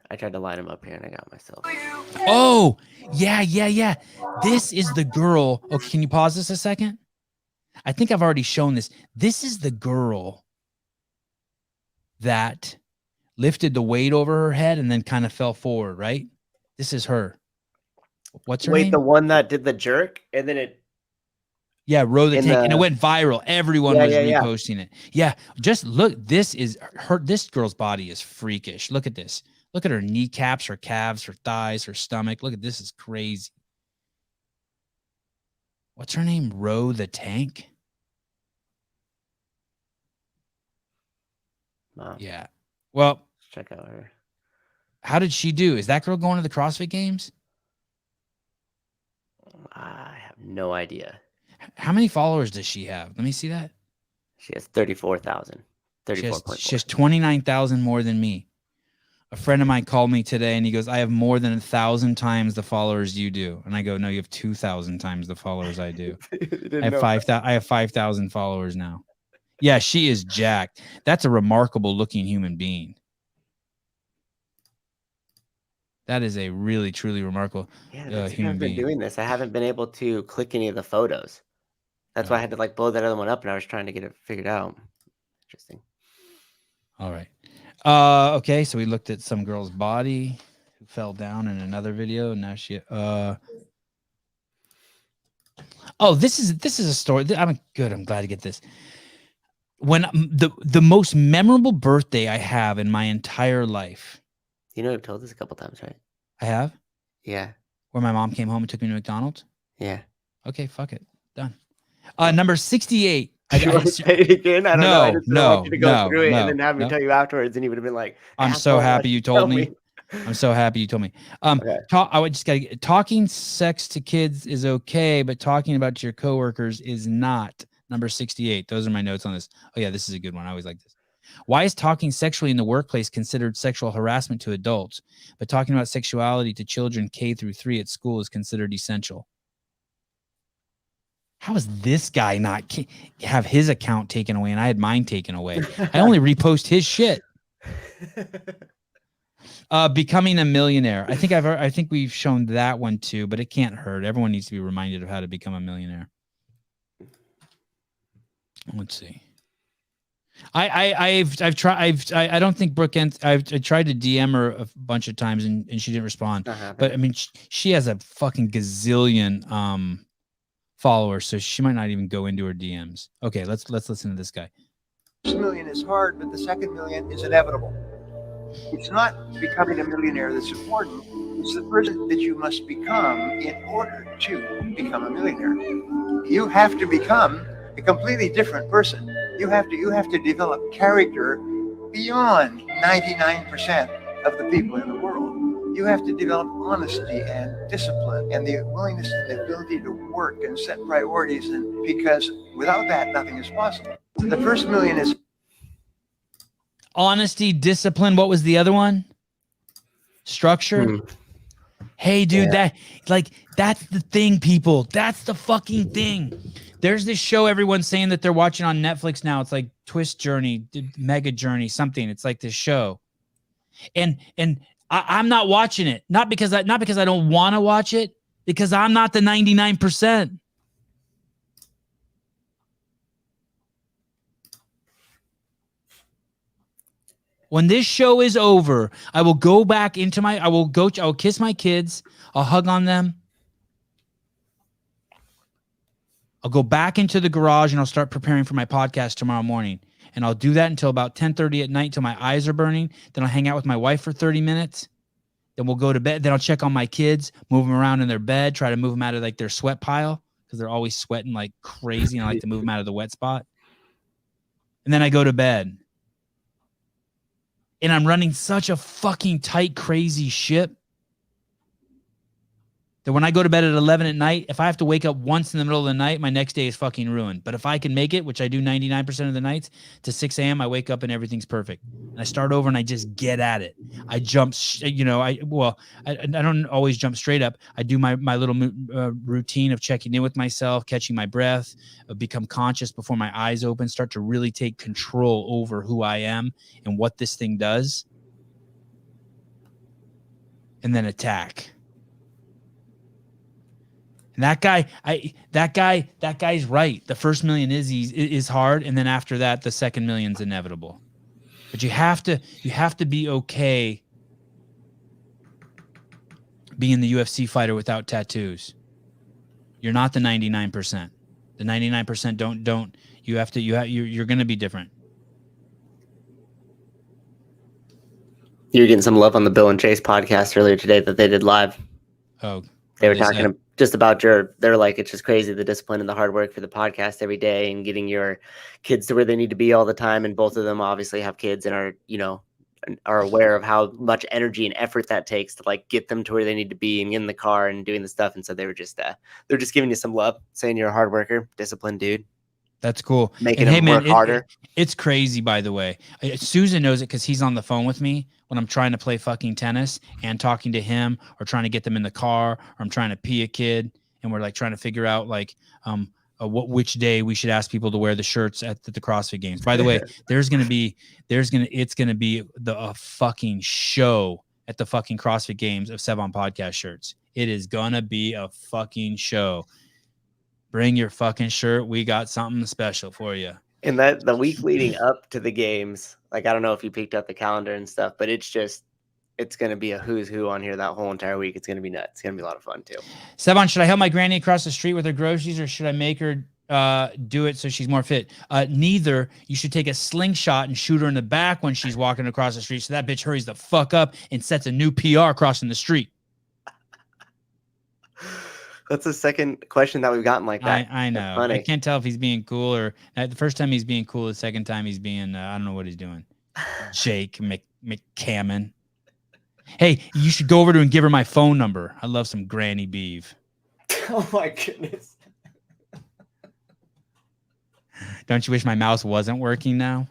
I tried to line him up here and I got myself. Oh, yeah. This is the girl. Okay, can you pause this a second? I think I've already shown this. This is the girl that lifted the weight over her head and then kind of fell forward, right? This is her. What's her name? The one that did the jerk and then it. Yeah, rode the tank, and it went viral. Everyone was reposting it. Yeah, just look. This is her. This girl's body is freakish. Look at this. Look at her kneecaps, her calves, her thighs, her stomach. Look at this. Is crazy. What's her name? Row the tank. Wow. Yeah. Well, check out her. How did she do? Is that girl going to the CrossFit Games? I have no idea. How many followers does she have? Let me see that. She has 34,000. She has 29,000 more than me. A friend of mine called me today and he goes, I have more than 1,000 times the followers you do. And I go, no, you have 2,000 times the followers I do. I have 5,000 followers now. Yeah, she is jacked. That's a remarkable looking human being. That is a really, truly remarkable human being. Doing this, I haven't been able to click any of the photos. That's why I had to like blow that other one up, and I was trying to get it figured out. Interesting. All right. Okay, so we looked at some girl's body who fell down in another video. And now she. Oh, this is a story. I'm good. I'm glad to get this. When the most memorable birthday I have in my entire life. You know, I've told this a couple times, right? I have? Yeah. Where my mom came home and took me to McDonald's? Yeah. Okay, fuck it. Done. Number 68. You want to say it again? I don't know. I just want you to go through it and then have me tell you afterwards, and he would have been like, I'm so happy you told me. I'm so happy you told me. I would just gotta talking sex to kids is okay, but talking about your coworkers is not. Number 68. Those are my notes on this. Oh yeah, this is a good one. I always like this. Why is talking sexually in the workplace considered sexual harassment to adults, but talking about sexuality to children K through 3 at school is considered essential? How is this guy not have his account taken away and I had mine taken away? I only repost his shit. Becoming a millionaire. I think we've shown that one too, but it can't hurt. Everyone needs to be reminded of how to become a millionaire. Let's see. I've tried. I don't think Brooke. I tried to DM her a bunch of times and she didn't respond. But I mean, she has a fucking gazillion followers, so she might not even go into her DMs. Okay, let's listen to this guy. First million is hard, but the second million is inevitable. It's not becoming a millionaire that's important. It's the person that you must become in order to become a millionaire. You have to become a completely different person. You have to develop character beyond 99% of the people in the world. You have to develop honesty and discipline and the willingness and the ability to work and set priorities, and because without that, nothing is possible. The first million is. honesty, discipline. What was the other one? Structure. Hey, dude, that's the thing, people. That's the fucking thing. There's this show everyone's saying that they're watching on Netflix now. It's like Twist Journey, Mega Journey, something. It's like this show. And I'm not watching it. Not because I don't want to watch it, because I'm not the 99%. When this show is over, I will go back into I will kiss my kids. I'll hug on them. I'll go back into the garage and I'll start preparing for my podcast tomorrow morning. And I'll do that until about 10:30 at night till my eyes are burning. Then I'll hang out with my wife for 30 minutes. Then we'll go to bed. Then I'll check on my kids, move them around in their bed, try to move them out of like their sweat pile because they're always sweating like crazy. And I like to move them out of the wet spot. And then I go to bed. And I'm running such a fucking tight, crazy ship that when I go to bed at 11 at night, if I have to wake up once in the middle of the night, my next day is fucking ruined. But if I can make it, which I do 99% of the nights, to 6 a.m., I wake up and everything's perfect. And I start over and I just get at it. I jump, I don't always jump straight up. I do my little routine of checking in with myself, catching my breath, become conscious before my eyes open, start to really take control over who I am and what this thing does. And then attack. And that guy's right. The first million is hard, and then after that, the second million's inevitable. But you have to be okay being the UFC fighter without tattoos. You're not the 99%. The 99% don't. You're going to be different. You were getting some love on the Bill and Chase podcast earlier today that they did live. Oh, they were talking just about they're like, it's just crazy, the discipline and the hard work for the podcast every day and getting your kids to where they need to be all the time. And both of them obviously have kids and are aware of how much energy and effort that takes to like get them to where they need to be and get in the car and doing the stuff. And so they were just, they're just giving you some love, saying you're a hard worker, disciplined dude. That's cool. Making them work harder. It's crazy, by the way. Susan knows it because he's on the phone with me when I'm trying to play fucking tennis and talking to him or trying to get them in the car or I'm trying to pee a kid and we're like trying to figure out like which day we should ask people to wear the shirts at the CrossFit Games. By the way, it's gonna be a fucking show at the fucking CrossFit Games of Sevan Podcast shirts. It is gonna be a fucking show. Bring your fucking shirt. We got something special for you. And that the week leading up to the games, like I don't know if you picked up the calendar and stuff, but it's going to be a who's who on here that whole entire week. It's going to be nuts. It's going to be a lot of fun too. Sevan, should I help my granny across the street with her groceries or should I make her do it so she's more fit? Neither. You should take a slingshot and shoot her in the back when she's walking across the street so that bitch hurries the fuck up and sets a new PR crossing the street. That's the second question that we've gotten like that. I know. I can't tell if he's being cool or the first time he's being cool. The second time he's being, I don't know what he's doing. Jake McCammon. Hey, you should go over to and give her my phone number. I love some Granny Beef. Oh my goodness. Don't you wish my mouse wasn't working now?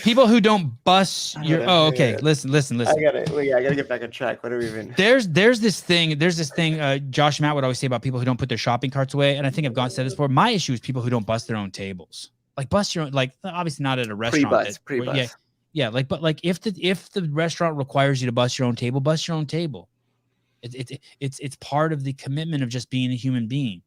People who don't bust your. Oh, okay. Listen. I gotta get back on track. What are we even? There's this thing. Josh Matt would always say about people who don't put their shopping carts away, and I think I've said this before. My issue is people who don't bust their own tables. Like bust your own. Like obviously not at a restaurant. Pre-bus. Yeah. But if the restaurant requires you to bust your own table, bust your own table. It's part of the commitment of just being a human being.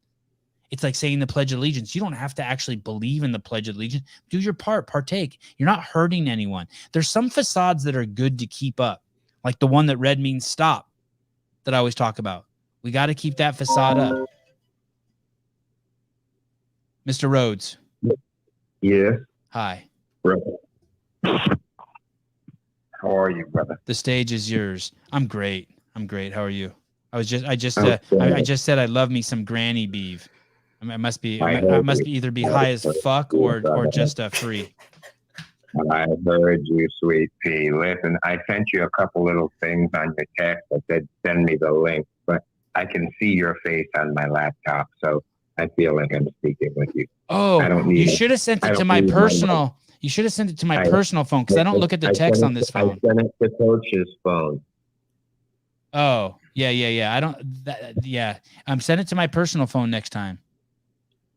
It's like saying the Pledge of Allegiance. You don't have to actually believe in the Pledge of Allegiance. Do your part, partake. You're not hurting anyone. There's some facades that are good to keep up, like the one that red means stop that I always talk about. We got to keep that facade up. Mr. Rhodes. Yeah. Hi. Brother. How are you, brother? The stage is yours. I'm great. How are you? I just said I love me some Granny Beef. I must be either be high as fuck or just free. I heard you, sweet pea. Listen, I sent you a couple little things on your text that said send me the link, but I can see your face on my laptop, so I feel like I'm speaking with you. Oh, you should have sent it to my personal. You should have sent it to my personal phone because I don't look at the text on this phone. I sent it to Coach's phone. Oh, yeah. I don't. Yeah, send it to my personal phone next time.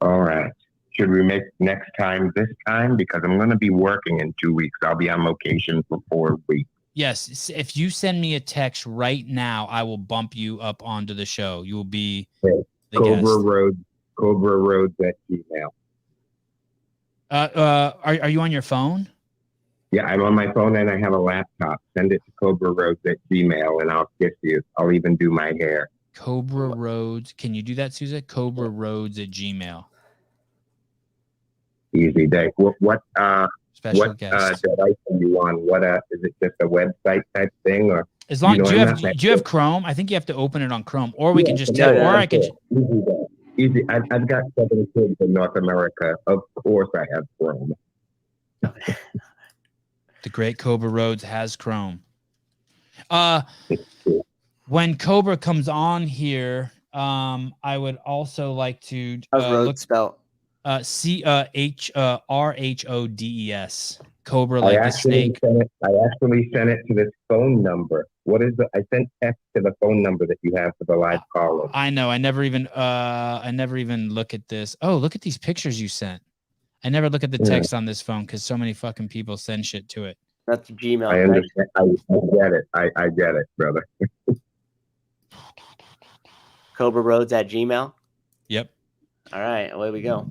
All right. Should we make next time this time? Because I'm going to be working in 2 weeks. I'll be on location for 4 weeks. Yes. If you send me a text right now, I will bump you up onto the show. You will be the guest. Cobra Roads at Gmail. Are you on your phone? Yeah, I'm on my phone and I have a laptop. Send it to Cobra Roads at Gmail and I'll kiss you. I'll even do my hair. Cobra Roads. Can you do that, Susan? Cobra Roads at Gmail. Easy day. What special guest device are you on? What is it just a website type thing or as long do you have Chrome? I think you have to open it on Chrome, or we can just tell or I can easy. I've got 7 kids in North America. Of course I have Chrome. The great Cobra Roads has Chrome. When Cobra comes on here, I would also like to look spelled CHRHODES. Cobra, like the snake. I actually sent it to this phone number. What is it? I sent text to the phone number that you have for the live caller. I know. I never even look at this. Oh, look at these pictures you sent. I never look at the text on this phone because so many fucking people send shit to it. That's Gmail. I understand. I get it. I get it, brother. Cobra Roads at Gmail. Yep. All right, away we go.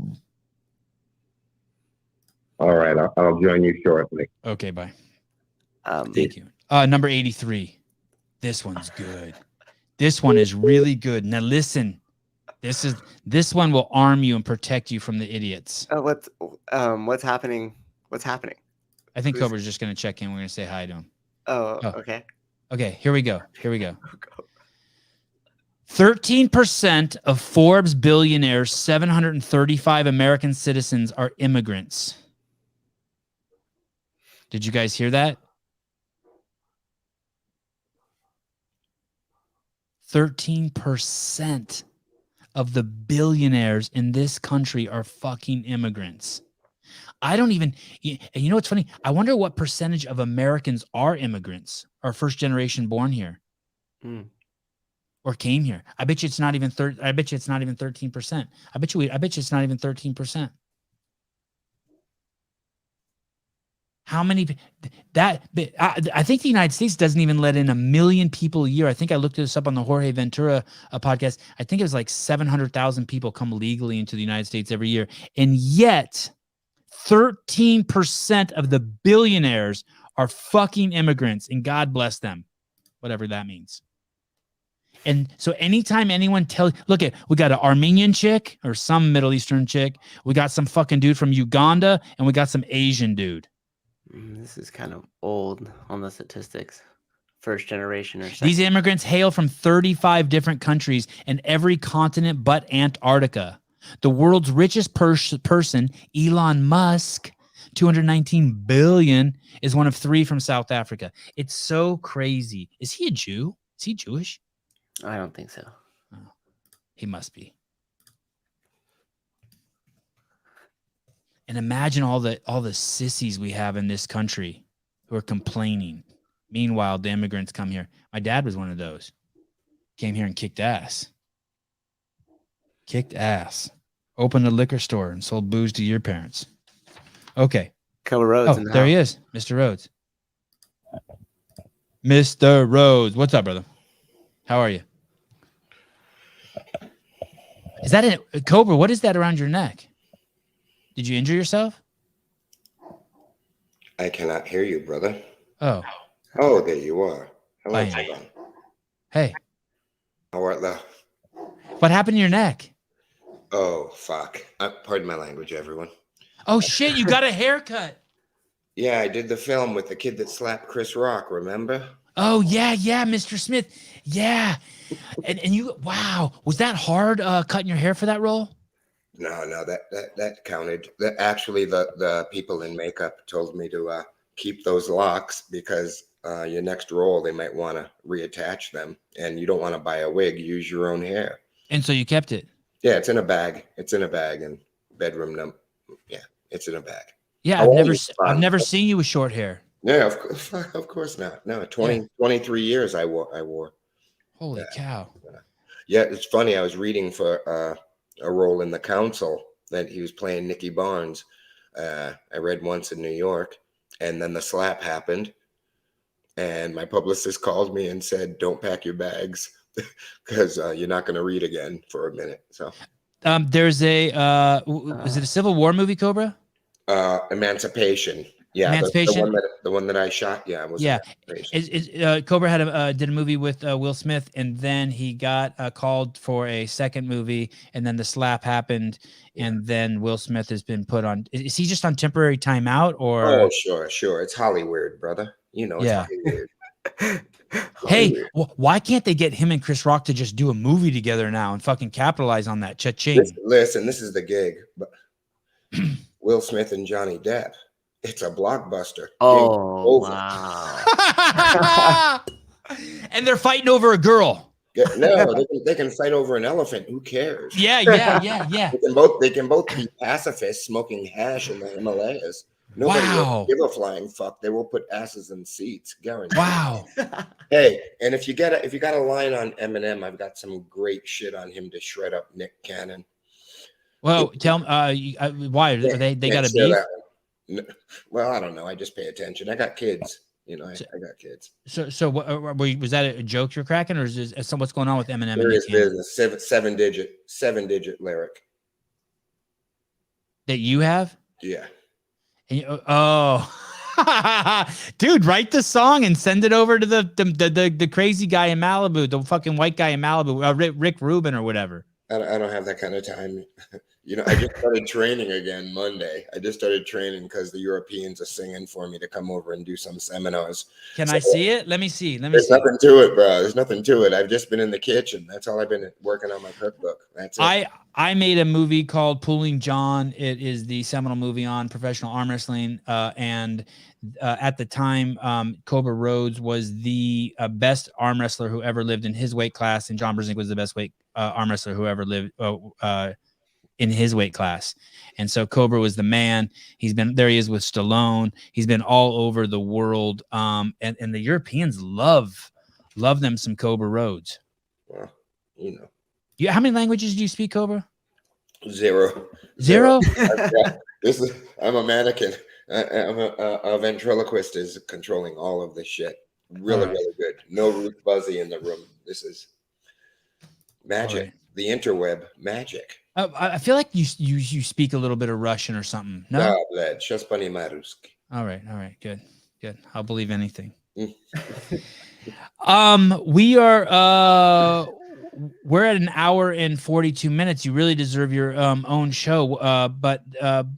All right, I'll join you shortly. Okay, bye. Thank you. Number 83. This one's good. This one is really good. Now listen. This one will arm you and protect you from the idiots. What's happening? What's happening? I think Cobra's just going to check in. We're going to say hi to him. Oh, okay. Okay, here we go. 13% of Forbes billionaires, 735 American citizens are immigrants. Did you guys hear that? 13% of the billionaires in this country are fucking immigrants. I don't even, you know what's funny? I wonder what percentage of Americans are immigrants, are first generation born here. Or came here. I bet you it's not even 13%. I bet you it's not even 13%. I bet you it's not even 13%. How many I think the United States doesn't even let in 1 million people a year. I think I looked this up on the Jorge Ventura podcast. I think it was like 700,000 people come legally into the United States every year. And yet 13% of the billionaires are fucking immigrants, and God bless them, whatever that means. And so anytime anyone we got an Armenian chick or some Middle Eastern chick, we got some fucking dude from Uganda, and we got some Asian dude. This is kind of old on the statistics. First generation or something. These immigrants hail from 35 different countries and every continent but Antarctica. The world's richest person, Elon Musk, $219 billion, is one of 3 from South Africa. It's so crazy. Is he a Jew? Is he Jewish? I don't think so. Oh, he must be. And imagine all the sissies we have in this country who are complaining. Meanwhile, the immigrants come here. My dad was one of those. Came here and kicked ass. Kicked ass. Opened a liquor store and sold booze to your parents. Okay. Cobra Rhodes. Oh, there he is. Mr. Rhodes. Mr. Rhodes. What's up, brother? How are you? Is that a Cobra? What is that around your neck? Did you injure yourself? I cannot hear you, brother. Oh. Oh, there you are. Hello, Hi. Sevan. Hey. How art thou? What happened to your neck? Oh, fuck. Pardon my language, everyone. Oh, shit. You got a haircut. Yeah, I did the film with the kid that slapped Chris Rock, remember? Oh, yeah, Mr. Smith. Yeah. And you, wow. Was that hard cutting your hair for that role? No, that counted. Actually, the people in makeup told me to keep those locks because your next role, they might want to reattach them. And you don't want to buy a wig. Use your own hair. And so you kept it? Yeah, it's in a bag. It's in a bag in bedroom number. Yeah, it's in a bag. Yeah, I've never seen you with short hair. Yeah, of course not. No, 23 years I wore. Holy cow. Yeah, it's funny. I was reading for a role in The Council that he was playing Nicky Barnes. I read once in New York, and then the slap happened. And my publicist called me and said, "Don't pack your bags because you're not going to read again for a minute." So there's a is it a Civil War movie, Cobra? Emancipation. Yeah, Emancipation. The one that I shot. Yeah, was Cobra did a movie with Will Smith, and then he got called for a second movie, and then the slap happened, and then Will Smith has been put on. Is he just on temporary timeout, or? Oh, sure. It's Hollywood, brother. You know, it's Hollywood. Hey, why can't they get him and Chris Rock to just do a movie together now and fucking capitalize on that? Cha-ching. Listen, this is the gig. But Will Smith and Johnny Depp. It's a blockbuster. Oh, wow. And they're fighting over a girl. Yeah, no, they can fight over an elephant. Who cares? Yeah. They can both be pacifists smoking hash in the Himalayas. Nobody will give a flying fuck. They will put asses in seats, guaranteed. Wow. Hey, and if you got a line on Eminem, I've got some great shit on him to shred up Nick Cannon. Well, tell me why they got a beef? No, well, I don't know. I just pay attention. I got kids. You know, I got kids. So was that a joke you're cracking, or is this what's going on with Eminem? Serious business. Seven digit lyric that you have. Yeah. And dude, write the song and send it over to the crazy guy in Malibu, the fucking white guy in Malibu, Rick Rubin or whatever. I don't have that kind of time. You know, I just started training again Monday. I just started training because the Europeans are singing for me to come over and do some seminars. Can I see it? Let me see. There's nothing to it, bro. There's nothing to it. I've just been in the kitchen. That's all I've been working on my cookbook. That's it. I made a movie called Pulling John. It is the seminal movie on professional arm wrestling. And at the time, Cobra Rhodes was the best arm wrestler who ever lived in his weight class. And John Brzezinski was the best arm wrestler who ever lived in his weight class. And so Cobra was the man. He's been there. He is with Stallone. He's been all over the world. And the Europeans love them some Cobra Rhodes. Well, you know. How many languages do you speak, Cobra? Zero. I'm a mannequin. I'm a ventriloquist is controlling all of this shit. Really good. No Ruth Buzzy in the room. This is magic. Right. The interweb magic. I feel like you speak a little bit of Russian or something. No, All right. Good. I'll believe anything. We are we're at an hour and 42 minutes. You really deserve your own show. But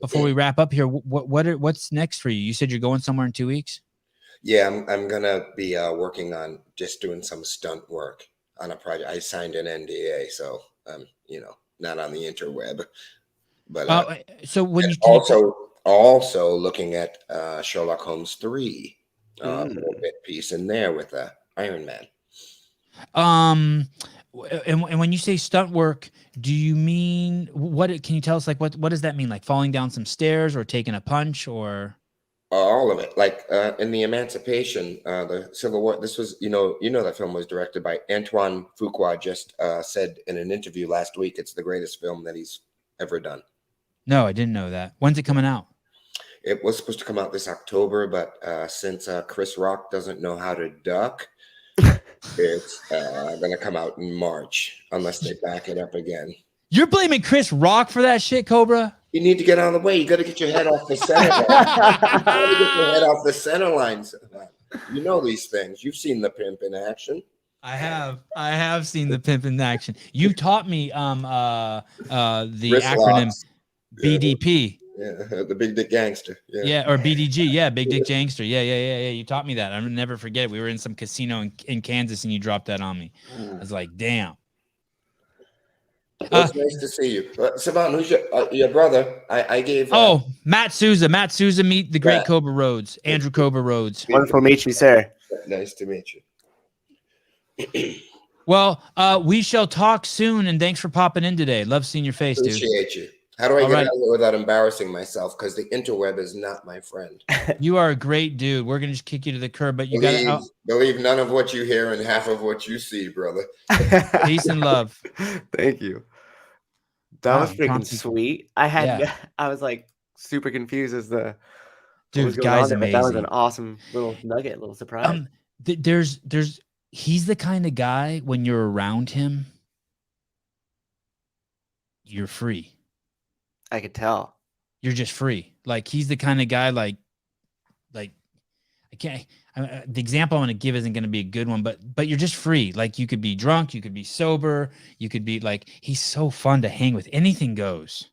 before we wrap up here, what's next for you? You said you're going somewhere in 2 weeks. Yeah, I'm gonna be working on just doing some stunt work on a project. I signed an NDA, so not on the interweb. But so when you also looking at Sherlock Holmes 3, a little bit piece in there with Iron Man. And when you say stunt work, do you mean what? Can you tell us what does that mean? Like falling down some stairs or taking a punch or? All of it. Like in the Emancipation, the Civil War. This was that film was directed by Antoine Fuqua. Just said in an interview last week, it's the greatest film that he's ever done. No, I didn't know that. When's it coming out? It was supposed to come out this October, but since Chris Rock doesn't know how to duck. It's going to come out in March unless they back it up again. You're blaming Chris Rock for that shit, Cobra? You need to get out of the way. You got to get your head off the center line. You got to get your head off the center line. You know these things. You've seen the pimp in action. I have seen the pimp in action. You taught me the acronym BDP. Yeah, the Big Dick Gangster. Yeah, or BDG. Yeah, Big Dick Gangster. Yeah. You taught me that. I'll never forget it. We were in some casino in Kansas, and you dropped that on me. I was like, damn. It's nice to see you. Sevan, who's your brother? I gave... Matt Souza. Matt Souza, meet the great Cobra Rhodes. Andrew Cobra Rhodes. Wonderful to meet you, sir. Nice to meet you. Well, we shall talk soon, and thanks for popping in today. Love seeing your face, dude. Appreciate you. How do I All get right. out here without embarrassing myself? Because the interweb is not my friend. You are a great dude. We're gonna just kick you to the curb, but you got to believe none of what you hear and half of what you see, brother. peace and love. Thank you. That Wow, was freaking Chauncey. sweet. I was like super confused as to what was Dude, going on guy's there, but that was amazing. an awesome little nugget, little surprise. He's the kind of guy when you're around him, you're free. I could tell. You're just free. Like he's the kind of guy like I can't. The example I'm going to give isn't going to be a good one, but you're just free. Like you could be drunk, you could be sober, you could be like. He's so fun to hang with. Anything goes.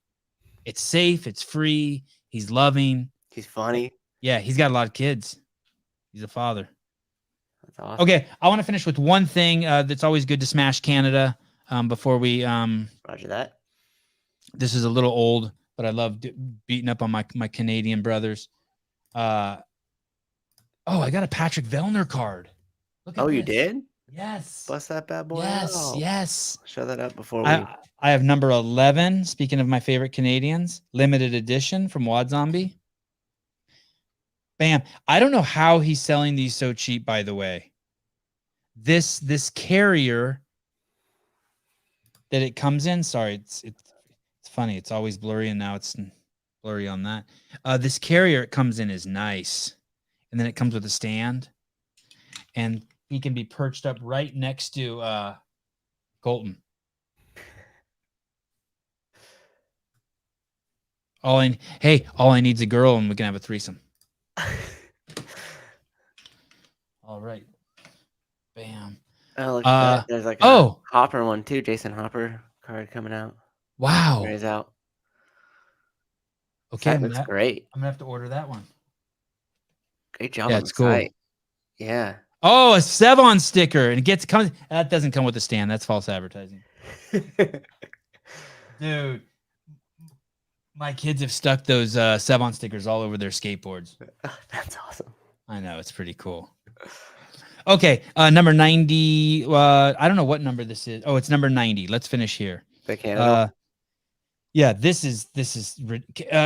It's safe. It's free. He's loving. He's funny. Yeah, he's got a lot of kids. He's a father. That's awesome. Okay, I want to finish with one thing that's always good to smash Canada before we. Roger that. This is a little old, but I love beating up on my Canadian brothers. Oh, I got a Patrick Vellner card. Look at You this. did? Yes. Bust that bad boy Yes, out. yes. Show that up before we. I have number 11. Speaking of my favorite Canadians, limited edition from Wad Zombie. Bam. I don't know how he's selling these so cheap, by the way. This carrier that it comes in. Sorry, it's funny. It's always blurry, and now it's blurry on that. This carrier it comes in is nice, and then it comes with a stand, and he can be perched up right next to Colton. All I need's a girl, and we can have a threesome. All right. Bam. Oh, look at that. There's like a Hopper one too. Jason Hopper card coming out. Wow. There he's out. Okay, That looks great. I'm gonna have to order that one. Great job. Yeah, on it's the cool. site. Yeah. Oh, a Sevan sticker, and that doesn't come with a stand. That's false advertising. Dude, my kids have stuck those Sevan stickers all over their skateboards. That's awesome. I know, it's pretty cool. Okay, number 90. I don't know what number this is. Oh, it's number 90. Let's finish here. The Canada. Yeah, this is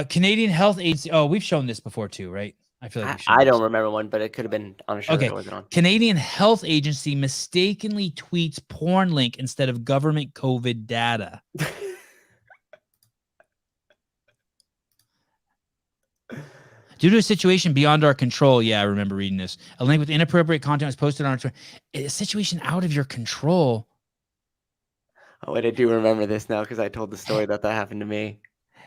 Canadian Health Agency. Oh, we've shown this before too, right? I feel like I don't remember one, but it could have been on a show that I wasn't on. Canadian Health Agency mistakenly tweets porn link instead of government COVID data. Due to a situation beyond our control, yeah, I remember reading this. A link with inappropriate content was posted on our Twitter. A situation out of your control. Oh, wait, I do remember this now because I told the story that happened to me.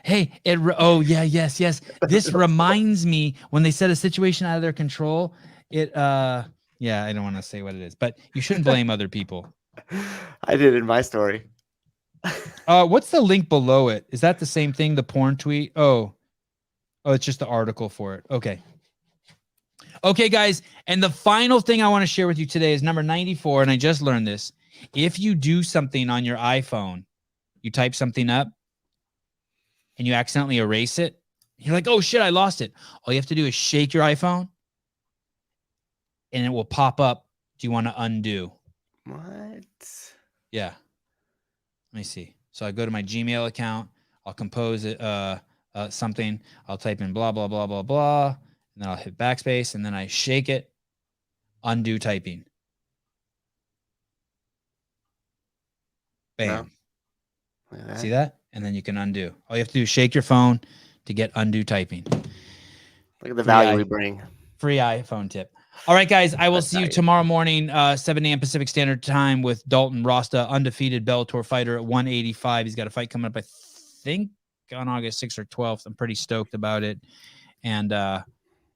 Hey, yes. This reminds me when they said a situation out of their control. I don't want to say what it is, but you shouldn't blame other people. I did in my story. What's the link below it? Is that the same thing? The porn tweet? Oh, it's just the article for it. Okay, guys. And the final thing I want to share with you today is number 94. And I just learned this. If you do something on your iPhone, you type something up and you accidentally erase it, you're like, oh shit, I lost it. All you have to do is shake your iPhone and it will pop up. Do you want to undo? What? Yeah. Let me see. So I go to my Gmail account. I'll compose it, something. I'll type in blah, blah, blah, blah, blah. And then I'll hit backspace and then I shake it, undo typing. Bam. No. See that? And then you can undo. All you have to do is shake your phone to get undo typing. Look at the value we bring. Free iPhone tip. All right, guys. I will see you tomorrow morning, 7 a.m. Pacific Standard Time with Dalton Rasta, undefeated Bellator fighter at 185. He's got a fight coming up, I think, on August 6th or 12th. I'm pretty stoked about it. And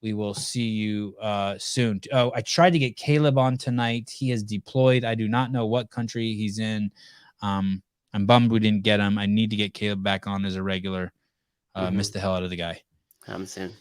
we will see you soon. Oh, I tried to get Caleb on tonight. He is deployed. I do not know what country he's in. I'm bummed we didn't get him. I need to get Caleb back on as a regular. Miss the hell out of the guy. Come soon.